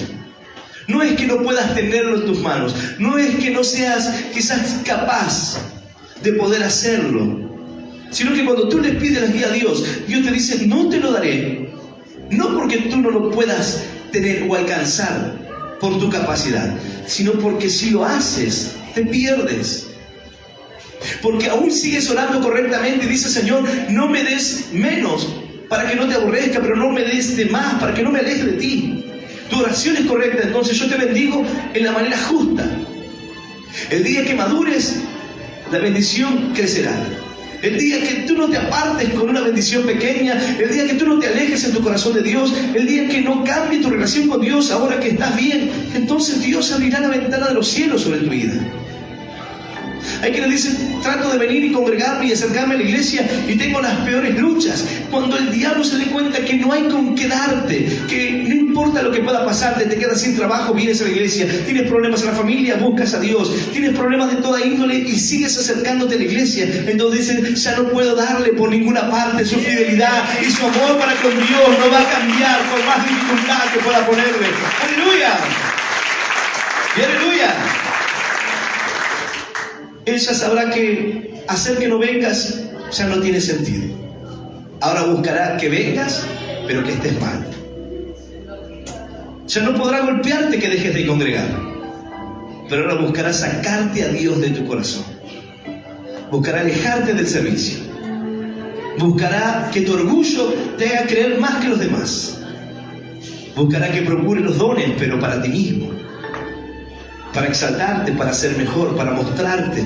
No es que no puedas tenerlo en tus manos. No es que no seas quizás capaz de poder hacerlo. Sino que cuando tú le pides la guía a Dios, Dios te dice, no te lo daré. No porque tú no lo puedas tener o alcanzar por tu capacidad, sino porque si lo haces, te pierdes. Porque aún sigues orando correctamente y dices, Señor, no me des menos para que no te aborrezca, pero no me des de más para que no me aleje de ti. Tu oración es correcta, entonces yo te bendigo en la manera justa. El día que madures, la bendición crecerá. El día que tú no te apartes con una bendición pequeña, el día que tú no te alejes en tu corazón de Dios, el día que no cambie tu relación con Dios ahora que estás bien, entonces Dios abrirá la ventana de los cielos sobre tu vida. Hay quienes dicen, trato de venir y congregarme y acercarme a la iglesia y tengo las peores luchas. Cuando el diablo se dé cuenta que no hay con qué darte, que no importa lo que pueda pasarte, te quedas sin trabajo, vienes a la iglesia, tienes problemas en la familia, buscas a Dios, tienes problemas de toda índole y sigues acercándote a la iglesia. Entonces dicen, ya no puedo darle por ninguna parte su fidelidad y su amor para con Dios no va a cambiar por más dificultad que pueda ponerle. ¡Aleluya! ¡Y aleluya! Ella sabrá que hacer que no vengas ya no tiene sentido. Ahora buscará que vengas, pero que estés mal. Ya no podrá golpearte que dejes de congregar, pero ahora buscará sacarte a Dios de tu corazón. Buscará alejarte del servicio. Buscará que tu orgullo te haga creer más que los demás. Buscará que procure los dones, pero para ti mismo. Para exaltarte, para ser mejor, para mostrarte.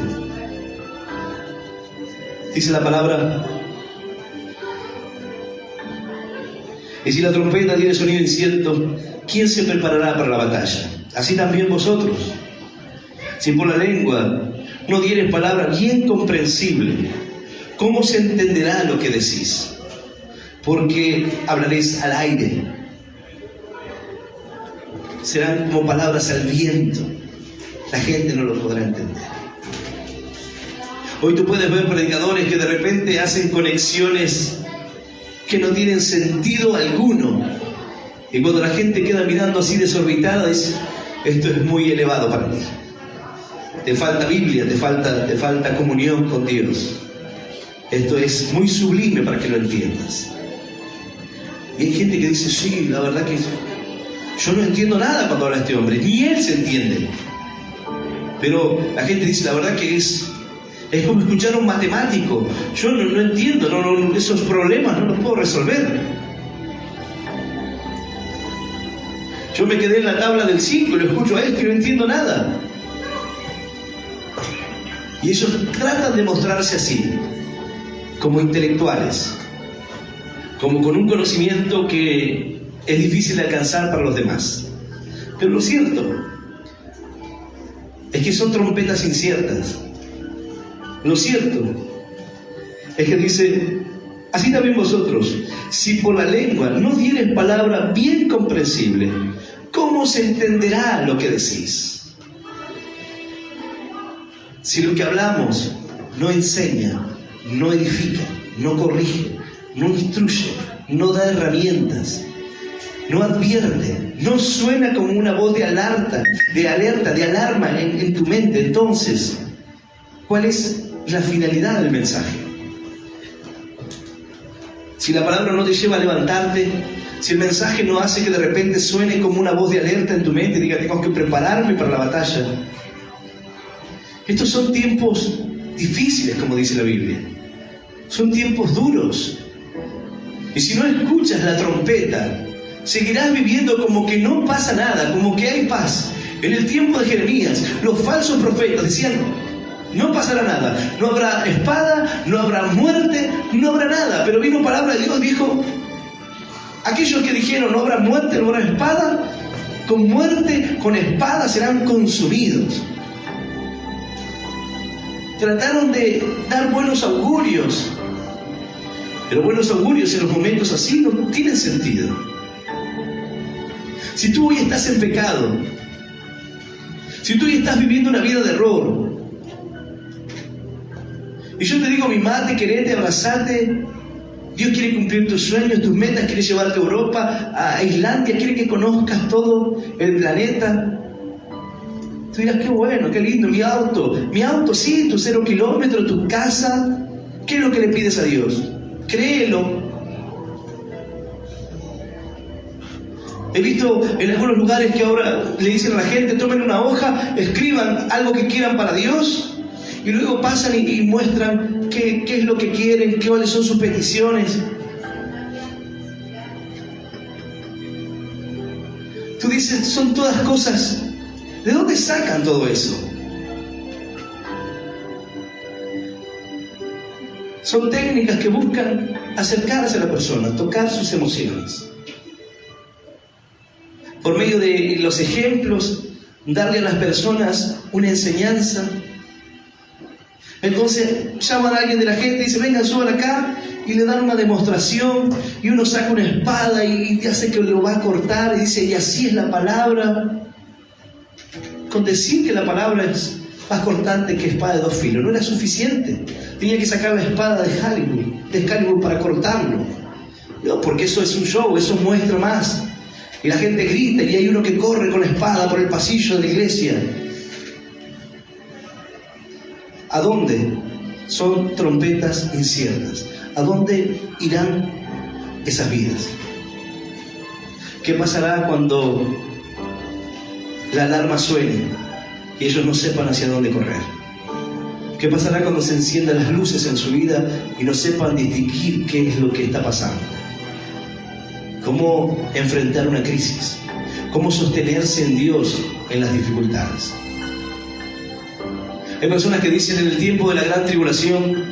Dice la palabra, y si la trompeta tiene sonido incierto, ¿quién se preparará para la batalla? Así también vosotros. Si por la lengua no dieres palabra bien comprensible, ¿cómo se entenderá lo que decís? Porque hablaréis al aire. Serán como palabras al viento. La gente no lo podrá entender. Hoy tú puedes ver predicadores que de repente hacen conexiones que no tienen sentido alguno. Y cuando la gente queda mirando así desorbitada, dice, esto es muy elevado para ti. Te falta Biblia, te falta comunión con Dios. Esto es muy sublime para que lo entiendas. Y hay gente que dice, sí, la verdad que yo no entiendo nada cuando habla este hombre, ni él se entiende. Pero la gente dice, la verdad que es como escuchar a un matemático. Yo no entiendo, esos problemas no los puedo resolver. Yo me quedé en la tabla del 5 y lo escucho a esto y no entiendo nada. Y ellos tratan de mostrarse así, como intelectuales, como con un conocimiento que es difícil de alcanzar para los demás. Pero lo cierto es que son trompetas inciertas. Lo cierto es que dice, así también vosotros, si por la lengua no dieres palabra bien comprensible, ¿cómo se entenderá lo que decís? Si lo que hablamos no enseña, no edifica, no corrige, no instruye, no da herramientas, no advierte, no suena como una voz de alerta, de alarma en tu mente, entonces, ¿cuál es la finalidad del mensaje? Si la palabra no te lleva a levantarte, si el mensaje no hace que de repente suene como una voz de alerta en tu mente y diga, tengo que prepararme para la batalla. Estos son tiempos difíciles, como dice la Biblia. Son tiempos duros. Y si no escuchas la trompeta, seguirás viviendo como que no pasa nada, como que hay paz. En el tiempo de Jeremías, los falsos profetas decían, no pasará nada, no habrá espada, no habrá muerte, no habrá nada. Pero vino palabra de Dios, dijo, aquellos que dijeron no habrá muerte, no habrá espada, con muerte, con espada serán consumidos. Trataron de dar buenos augurios, pero buenos augurios en los momentos así no tienen sentido. Si tú hoy estás en pecado, si tú hoy estás viviendo una vida de error, y yo te digo, mimate, querete, abrazate, Dios quiere cumplir tus sueños, tus metas, quiere llevarte a Europa, a Islandia, quiere que conozcas todo el planeta. Tú dirás, qué bueno, qué lindo, mi auto, sí, tu 0 kilómetros, tu casa. ¿Qué es lo que le pides a Dios? Créelo. He visto en algunos lugares que ahora le dicen a la gente, tomen una hoja, escriban algo que quieran para Dios, y luego pasan y muestran qué es lo que quieren, cuáles son sus peticiones. Tú dices, son todas cosas. ¿De dónde sacan todo eso? Son técnicas que buscan acercarse a la persona, tocar sus emociones. Por medio de los ejemplos, darle a las personas una enseñanza. Entonces llaman a alguien de la gente y dice, vengan, suban acá, y le dan una demostración, y uno saca una espada y hace que lo va a cortar, y dice, y así es la palabra. Con decir que la palabra es más cortante que espada de 2 filos no era suficiente. Tenía que sacar la espada de Excalibur para cortarlo. No, porque eso es un show, eso muestra más. Y la gente grita y hay uno que corre con la espada por el pasillo de la iglesia. ¿A dónde? Son trompetas inciertas. ¿A dónde irán esas vidas? ¿Qué pasará cuando la alarma suene y ellos no sepan hacia dónde correr? ¿Qué pasará cuando se enciendan las luces en su vida y no sepan distinguir qué es lo que está pasando? ¿Cómo enfrentar una crisis? ¿Cómo sostenerse en Dios en las dificultades? Hay personas que dicen, en el tiempo de la gran tribulación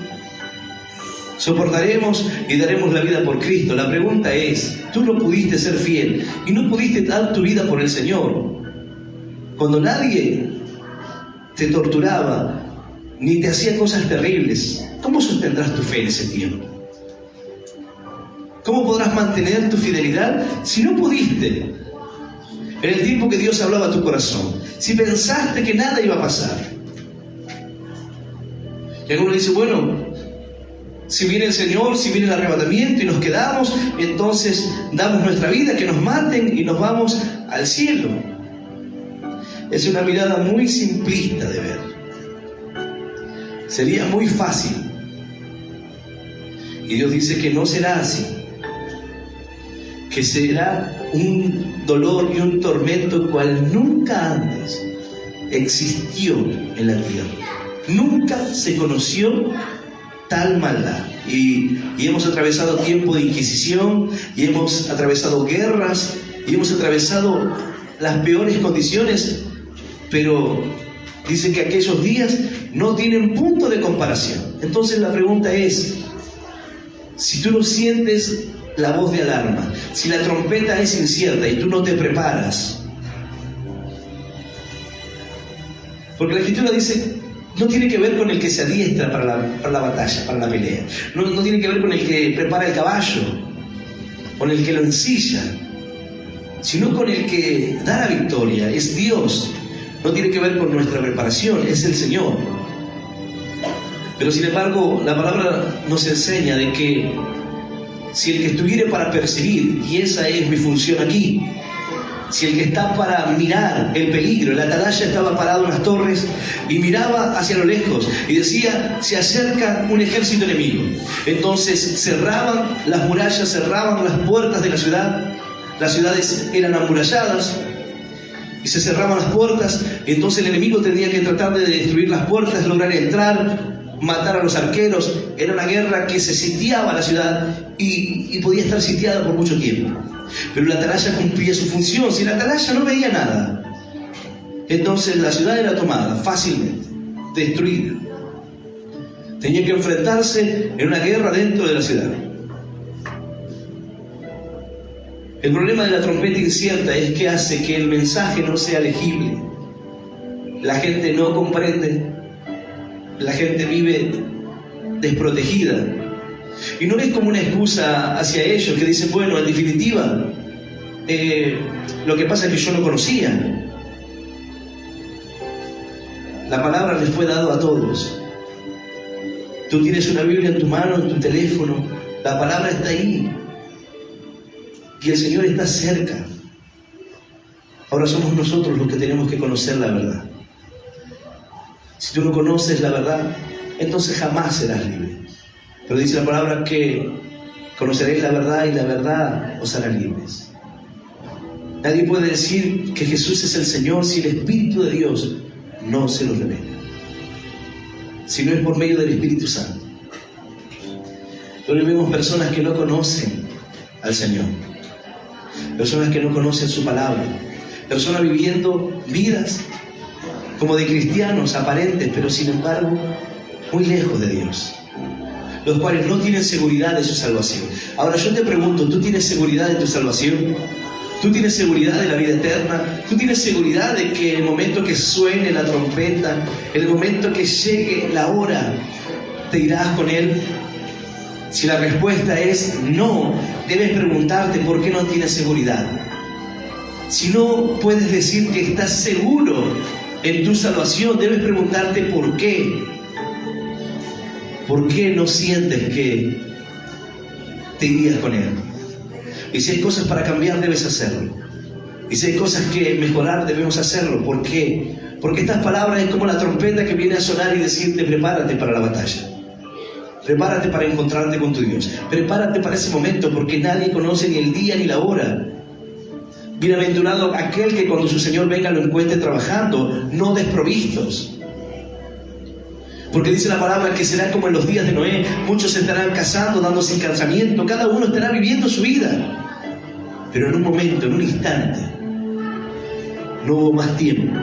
soportaremos y daremos la vida por Cristo. La pregunta es, tú no pudiste ser fiel y no pudiste dar tu vida por el Señor. Cuando nadie te torturaba ni te hacía cosas terribles, ¿cómo sostendrás tu fe en ese tiempo? ¿Cómo podrás mantener tu fidelidad si no pudiste? En el tiempo que Dios hablaba a tu corazón, si pensaste que nada iba a pasar. Y algunos dicen, bueno, si viene el Señor, si viene el arrebatamiento y nos quedamos, entonces damos nuestra vida, que nos maten y nos vamos al cielo. Es una mirada muy simplista de ver. Sería muy fácil. Y Dios dice que no será así. Que será un dolor y un tormento cual nunca antes existió en la tierra. Nunca se conoció tal maldad. Y hemos atravesado tiempo de inquisición, y hemos atravesado guerras, y hemos atravesado las peores condiciones, pero dice que aquellos días no tienen punto de comparación. Entonces la pregunta es, si tú no sientes la voz de alarma, si la trompeta es incierta y tú no te preparas, porque la Escritura dice, no tiene que ver con el que se adiestra para la batalla, para la pelea, no tiene que ver con el que prepara el caballo, con el que lo ensilla, sino con el que da la victoria, es Dios. No tiene que ver con nuestra preparación, es el Señor. Pero sin embargo, la palabra nos enseña de que si el que estuviere para perseguir, y esa es mi función aquí, si el que está para mirar el peligro, el atalaya estaba parado en las torres y miraba hacia lo lejos y decía, se acerca un ejército enemigo. Entonces cerraban las murallas, cerraban las puertas de la ciudad. Las ciudades eran amuralladas y se cerraban las puertas. Entonces el enemigo tenía que tratar de destruir las puertas, lograr entrar, matar a los arqueros. Era una guerra que se sitiaba la ciudad y podía estar sitiada por mucho tiempo. Pero la atalaya cumplía su función. Si la atalaya no veía nada, entonces la ciudad era tomada fácilmente, destruida. Tenía que enfrentarse en una guerra dentro de la ciudad. El problema de la trompeta incierta es que hace que el mensaje no sea legible. La gente no comprende, la gente vive desprotegida. Y no es como una excusa hacia ellos que dicen, bueno, en definitiva, lo que pasa es que yo no conocía. La palabra les fue dado a todos. Tú tienes una Biblia en tu mano, en tu teléfono, la palabra está ahí. Y el Señor está cerca. Ahora somos nosotros los que tenemos que conocer la verdad. Si tú no conoces la verdad, entonces jamás serás libre. Pero dice la palabra que conoceréis la verdad y la verdad os hará libres. Nadie puede decir que Jesús es el Señor si el Espíritu de Dios no se lo revela. Si no es por medio del Espíritu Santo. Hoy vemos personas que no conocen al Señor. Personas que no conocen su palabra. Personas viviendo vidas como de cristianos aparentes, pero sin embargo muy lejos de Dios, los cuales no tienen seguridad de su salvación. Ahora yo te pregunto, ¿tú tienes seguridad de tu salvación? ¿Tú tienes seguridad de la vida eterna? ¿Tú tienes seguridad de que en el momento que suene la trompeta, en el momento que llegue la hora, te irás con Él? Si la respuesta es no, debes preguntarte por qué no tienes seguridad. Si no puedes decir que estás seguro en tu salvación, debes preguntarte por qué. ¿Por qué no sientes que te irías con Él? Y si hay cosas para cambiar, debes hacerlo. Y si hay cosas que mejorar, debemos hacerlo. ¿Por qué? Porque estas palabras es como la trompeta que viene a sonar y decirte, prepárate para la batalla. Prepárate para encontrarte con tu Dios. Prepárate para ese momento, porque nadie conoce ni el día ni la hora. Bienaventurado aquel que cuando su Señor venga lo encuentre trabajando, no desprovistos. Porque dice la palabra que será como en los días de Noé. Muchos se estarán casando, dándose en casamiento. Cada uno estará viviendo su vida. Pero en un momento, en un instante, no hubo más tiempo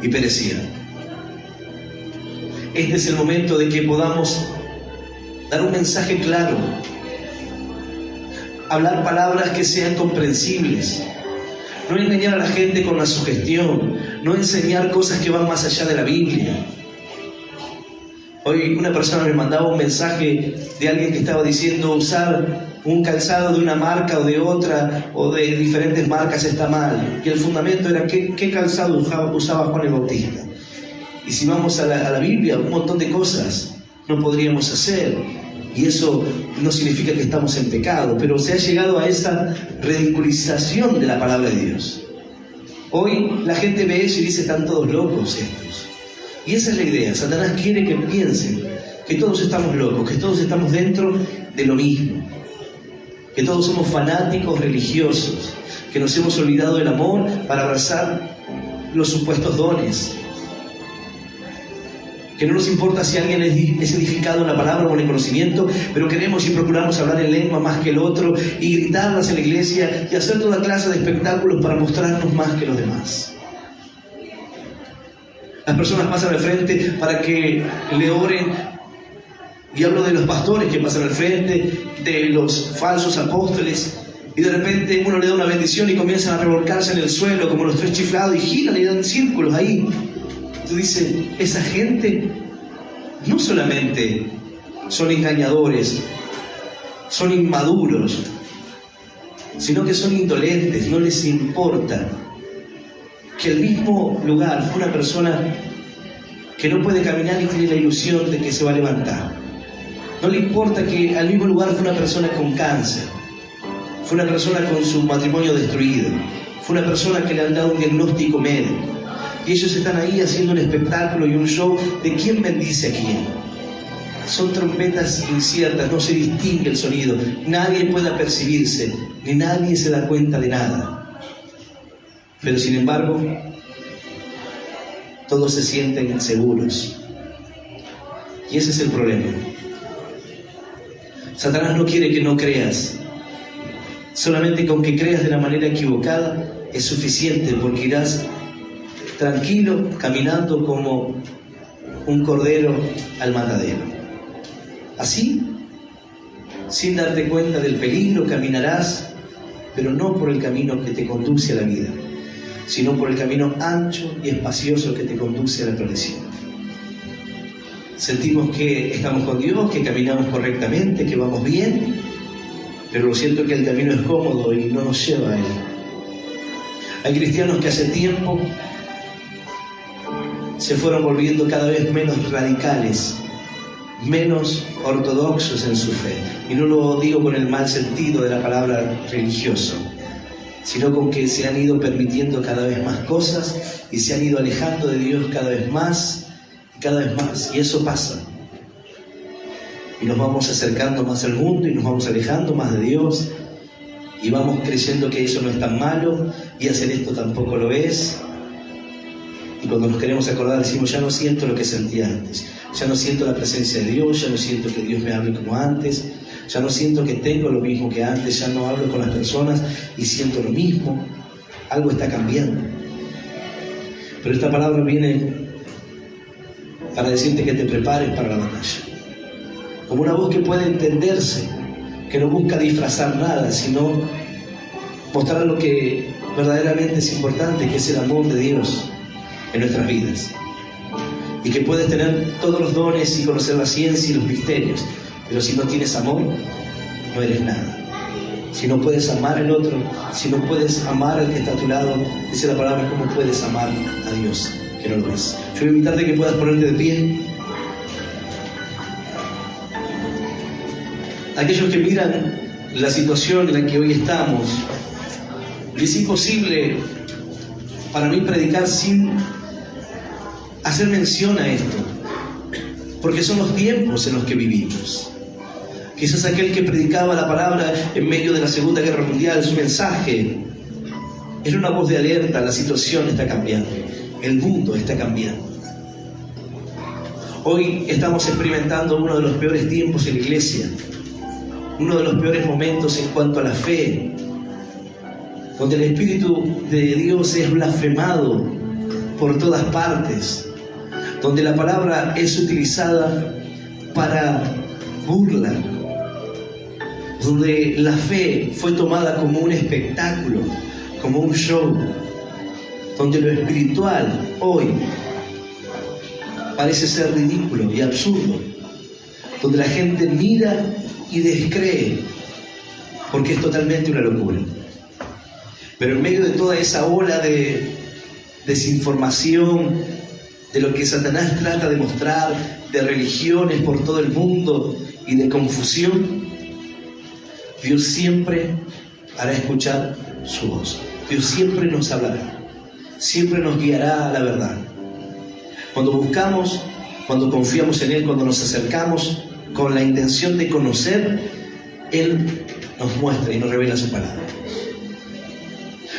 y perecieron. Este es el momento de que podamos dar un mensaje claro, hablar palabras que sean comprensibles, no engañar a la gente con la sugestión, no enseñar cosas que van más allá de la Biblia. Hoy una persona me mandaba un mensaje de alguien que estaba diciendo usar un calzado de una marca o de otra o de diferentes marcas está mal, y el fundamento era qué calzado usaba Juan el Bautista. Y si vamos a la Biblia, un montón de cosas no podríamos hacer. Y eso no significa que estamos en pecado, pero se ha llegado a esa ridiculización de la palabra de Dios. Hoy la gente ve eso y dice, están todos locos estos. Y esa es la idea. Satanás quiere que piensen que todos estamos locos, que todos estamos dentro de lo mismo, que todos somos fanáticos religiosos, que nos hemos olvidado del amor para abrazar los supuestos dones. Que no nos importa si alguien es edificado en la palabra o en el conocimiento, pero queremos y procuramos hablar en lengua más que el otro y gritarlas en la iglesia y hacer toda clase de espectáculos para mostrarnos más que los demás. Las personas pasan al frente para que le oren, y hablo de los pastores que pasan al frente, de los falsos apóstoles, y de repente uno le da una bendición y comienzan a revolcarse en el suelo como los tres chiflados y giran y dan círculos ahí. Tú dices, esa gente no solamente son engañadores, son inmaduros, sino que son indolentes, no les importa que el mismo lugar fue una persona que no puede caminar y tiene la ilusión de que se va a levantar. No le importa que al mismo lugar fue una persona con cáncer, fue una persona con su matrimonio destruido, fue una persona que le han dado un diagnóstico médico. Y ellos están ahí haciendo un espectáculo y un show de quién bendice a quién. Son trompetas inciertas, no se distingue el sonido, nadie puede apercibirse, ni nadie se da cuenta de nada. Pero sin embargo, todos se sienten seguros. Y ese es el problema. Satanás no quiere que no creas. Solamente con que creas de la manera equivocada es suficiente, porque irás tranquilo, caminando como un cordero al matadero. Así, sin darte cuenta del peligro, caminarás pero no por el camino que te conduce a la vida, sino por el camino ancho y espacioso que te conduce a la perdición. Sentimos que estamos con Dios, que caminamos correctamente, que vamos bien, pero lo cierto es que el camino es cómodo y no nos lleva a Él. Hay cristianos que hace tiempo se fueron volviendo cada vez menos radicales, menos ortodoxos en su fe. Y no lo digo con el mal sentido de la palabra religioso, sino con que se han ido permitiendo cada vez más cosas y se han ido alejando de Dios cada vez más y cada vez más. Y eso pasa. Y nos vamos acercando más al mundo y nos vamos alejando más de Dios y vamos creyendo que eso no es tan malo y hacer esto tampoco lo es. Y cuando nos queremos acordar decimos, ya no siento lo que sentía antes, ya no siento la presencia de Dios, ya no siento que Dios me hable como antes, ya no siento que tengo lo mismo que antes, ya no hablo con las personas y siento lo mismo. Algo está cambiando. Pero esta palabra viene para decirte que te prepares para la batalla. Como una voz que puede entenderse, que no busca disfrazar nada, sino mostrar lo que verdaderamente es importante, que es el amor de Dios en nuestras vidas. Y que puedes tener todos los dones y conocer la ciencia y los misterios, pero si no tienes amor, no eres nada. Si no puedes amar al otro, si no puedes amar al que está a tu lado, dice la palabra, ¿cómo puedes amar a Dios que no lo es? Yo voy a invitarte a que puedas ponerte de pie. Aquellos que miran la situación en la que hoy estamos, es imposible para mí predicar sin hacer mención a esto, porque son los tiempos en los que vivimos. Quizás aquel que predicaba la palabra en medio de la Segunda Guerra Mundial, su mensaje era una voz de alerta. La situación está cambiando, el mundo está cambiando. Hoy estamos experimentando uno de los peores tiempos en la iglesia, uno de los peores momentos en cuanto a la fe, donde el Espíritu de Dios es blasfemado por todas partes, donde la palabra es utilizada para burla, donde la fe fue tomada como un espectáculo, como un show, donde lo espiritual hoy parece ser ridículo y absurdo, donde la gente mira y descree, porque es totalmente una locura. Pero en medio de toda esa ola de desinformación, de lo que Satanás trata de mostrar, de religiones por todo el mundo y de confusión, Dios siempre hará escuchar su voz. Dios siempre nos hablará, siempre nos guiará a la verdad. Cuando buscamos, cuando confiamos en Él, cuando nos acercamos con la intención de conocer, Él nos muestra y nos revela su palabra.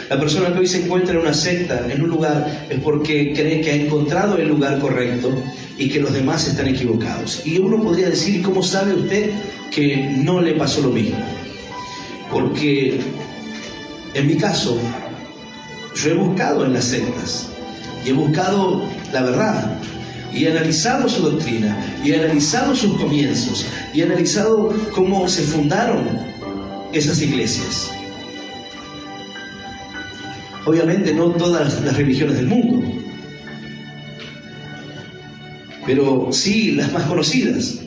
La persona que hoy se encuentra en una secta, en un lugar, es porque cree que ha encontrado el lugar correcto y que los demás están equivocados. Y uno podría decir, ¿cómo sabe usted que no le pasó lo mismo? Porque en mi caso, yo he buscado en las sectas y he buscado la verdad y he analizado su doctrina y he analizado sus comienzos y he analizado cómo se fundaron esas iglesias. Obviamente no todas las religiones del mundo, pero sí las más conocidas.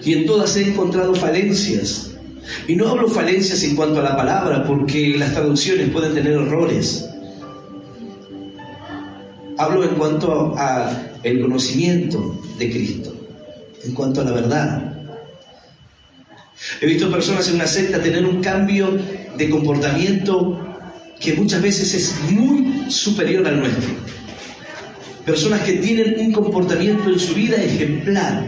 Y en todas he encontrado falencias. Y no hablo falencias en cuanto a la palabra, porque las traducciones pueden tener errores. Hablo en cuanto a el conocimiento de Cristo, en cuanto a la verdad. He visto personas en una secta tener un cambio de comportamiento que muchas veces es muy superior al nuestro. Personas que tienen un comportamiento en su vida ejemplar,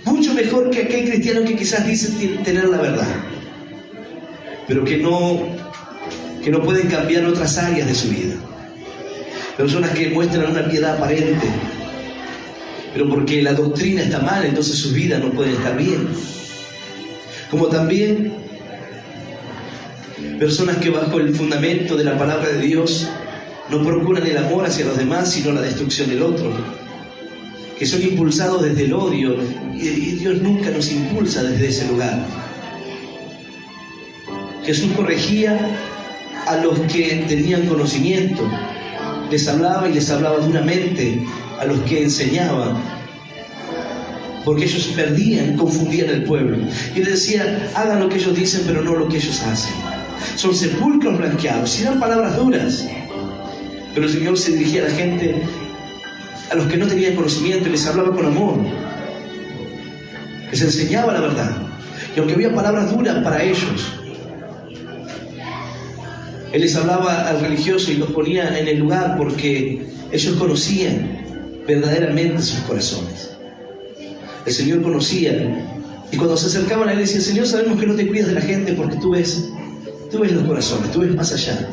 mucho mejor que aquel cristiano que quizás dice tener la verdad, pero que no pueden cambiar otras áreas de su vida. Personas que muestran una piedad aparente, pero porque la doctrina está mal, entonces sus vidas no pueden estar bien. Como también personas que bajo el fundamento de la palabra de Dios no procuran el amor hacia los demás, sino la destrucción del otro, que son impulsados desde el odio, y Dios nunca nos impulsa desde ese lugar. Jesús corregía a los que tenían conocimiento. Les hablaba y les hablaba duramente a los que enseñaban, porque ellos perdían, confundían al pueblo. Y les decía, hagan lo que ellos dicen, pero no lo que ellos hacen. Son sepulcros blanqueados, y eran palabras duras. Pero el Señor se dirigía a la gente, a los que no tenían conocimiento, y les hablaba con amor. Les enseñaba la verdad. Y aunque había palabras duras para ellos, Él les hablaba al religioso y los ponía en el lugar porque ellos conocían verdaderamente sus corazones. El Señor conocía, y cuando se acercaban a Él decía, Señor, sabemos que no te cuidas de la gente porque tú ves los corazones, tú ves más allá.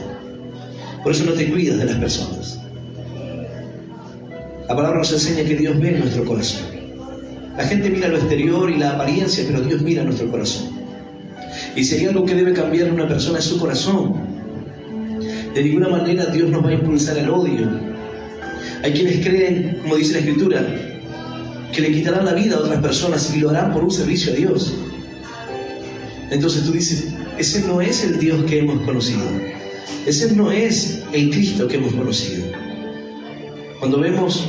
Por eso no te cuidas de las personas. La palabra nos enseña que Dios ve nuestro corazón. La gente mira lo exterior y la apariencia, pero Dios mira nuestro corazón. Y si hay algo que debe cambiar en una persona es su corazón. De ninguna manera Dios nos va a impulsar al odio. Hay quienes creen, como dice la Escritura, que le quitarán la vida a otras personas y lo harán por un servicio a Dios. Entonces tú dices, ese no es el Dios que hemos conocido. Ese no es el Cristo que hemos conocido. Cuando vemos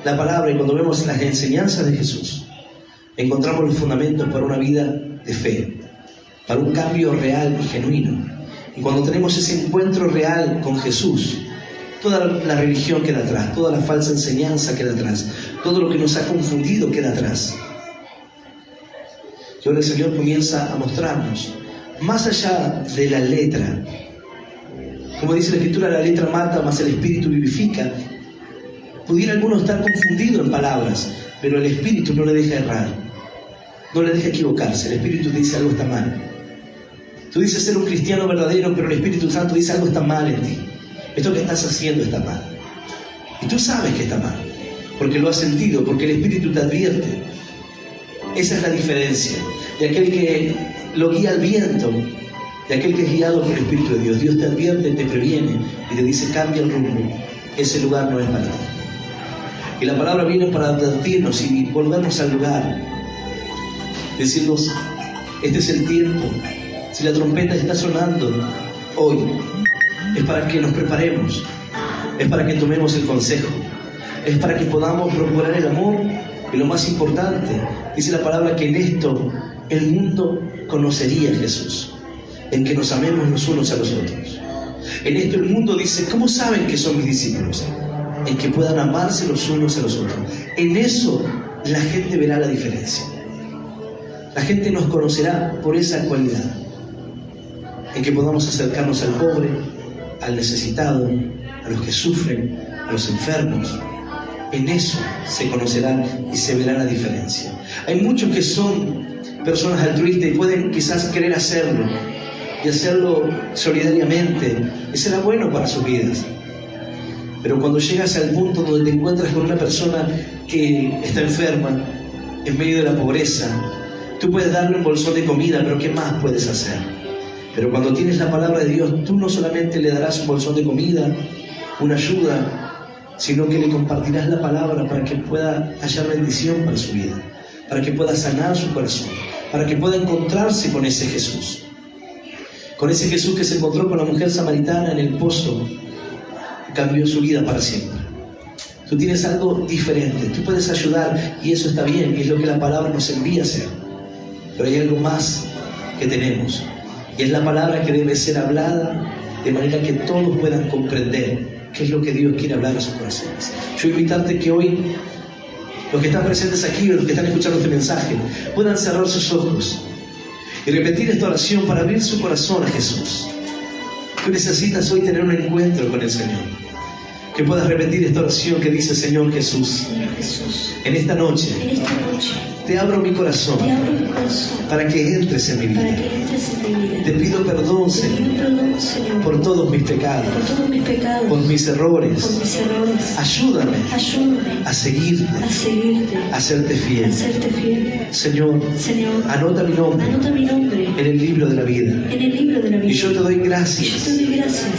la palabra y cuando vemos las enseñanzas de Jesús, encontramos los fundamentos para una vida de fe, para un cambio real y genuino. Y cuando tenemos ese encuentro real con Jesús, toda la religión queda atrás, toda la falsa enseñanza queda atrás, todo lo que nos ha confundido queda atrás. Y ahora el Señor comienza a mostrarnos, más allá de la letra, como dice la Escritura, la letra mata, mas el Espíritu vivifica. Pudiera alguno estar confundido en palabras, pero el Espíritu no le deja errar, no le deja equivocarse. El Espíritu te dice algo está mal. Tú dices ser un cristiano verdadero, pero el Espíritu Santo dice algo está mal en ti. Esto que estás haciendo está mal. Y tú sabes que está mal, porque lo has sentido, porque el Espíritu te advierte. Esa es la diferencia de aquel que lo guía al viento, de aquel que es guiado por el Espíritu de Dios. Dios te advierte, te previene y te dice cambia el rumbo, ese lugar no es para ti. Y la palabra viene para advertirnos y volvernos al lugar, decirnos, este es el tiempo. Si la trompeta está sonando hoy, es para que nos preparemos, es para que tomemos el consejo, es para que podamos procurar el amor. Y lo más importante, dice la palabra que en esto el mundo conocería a Jesús, en que nos amemos los unos a los otros. En esto el mundo dice, ¿cómo saben que son mis discípulos? En que puedan amarse los unos a los otros. En eso la gente verá la diferencia. La gente nos conocerá por esa cualidad, en que podamos acercarnos al pobre, al necesitado, a los que sufren, a los enfermos. En eso se conocerá y se verá la diferencia. Hay muchos que son personas altruistas y pueden quizás querer hacerlo y hacerlo solidariamente, y será bueno para sus vidas. Pero cuando llegas al punto donde te encuentras con una persona que está enferma, en medio de la pobreza, tú puedes darle un bolsón de comida, pero ¿qué más puedes hacer? Pero cuando tienes la palabra de Dios, tú no solamente le darás un bolsón de comida, una ayuda, sino que le compartirás la palabra para que pueda hallar bendición para su vida, para que pueda sanar su corazón, para que pueda encontrarse con ese Jesús. Con ese Jesús que se encontró con la mujer samaritana en el pozo, cambió su vida para siempre. Tú tienes algo diferente, tú puedes ayudar y eso está bien, y es lo que la palabra nos envía a hacer. Pero hay algo más que tenemos, y es la palabra que debe ser hablada de manera que todos puedan comprender qué es lo que Dios quiere hablar a sus corazones. Yo invitarte que hoy, los que están presentes aquí, los que están escuchando este mensaje, puedan cerrar sus ojos y repetir esta oración para abrir su corazón a Jesús. Tú necesitas hoy tener un encuentro con el Señor. Que puedas repetir esta oración que dice, Señor Jesús, en esta noche te abro mi corazón para que entres en mi vida. Te pido perdón, Señor, por todos mis pecados, por mis errores. Ayúdame a seguirte, a serte fiel. Señor, anota mi nombre en el libro de la vida. Y yo te doy gracias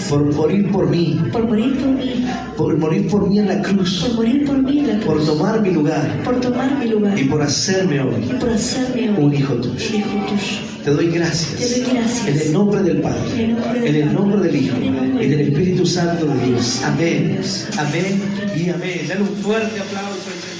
por morir por mí, por morir por mí en la cruz, por tomar mi lugar y por hacer hacerme hoy un hijo tuyo. Te doy gracias en el nombre del Padre, en el nombre del Hijo, en el Espíritu Santo de Dios. Amén, amén y amén. Dale un fuerte aplauso al Señor.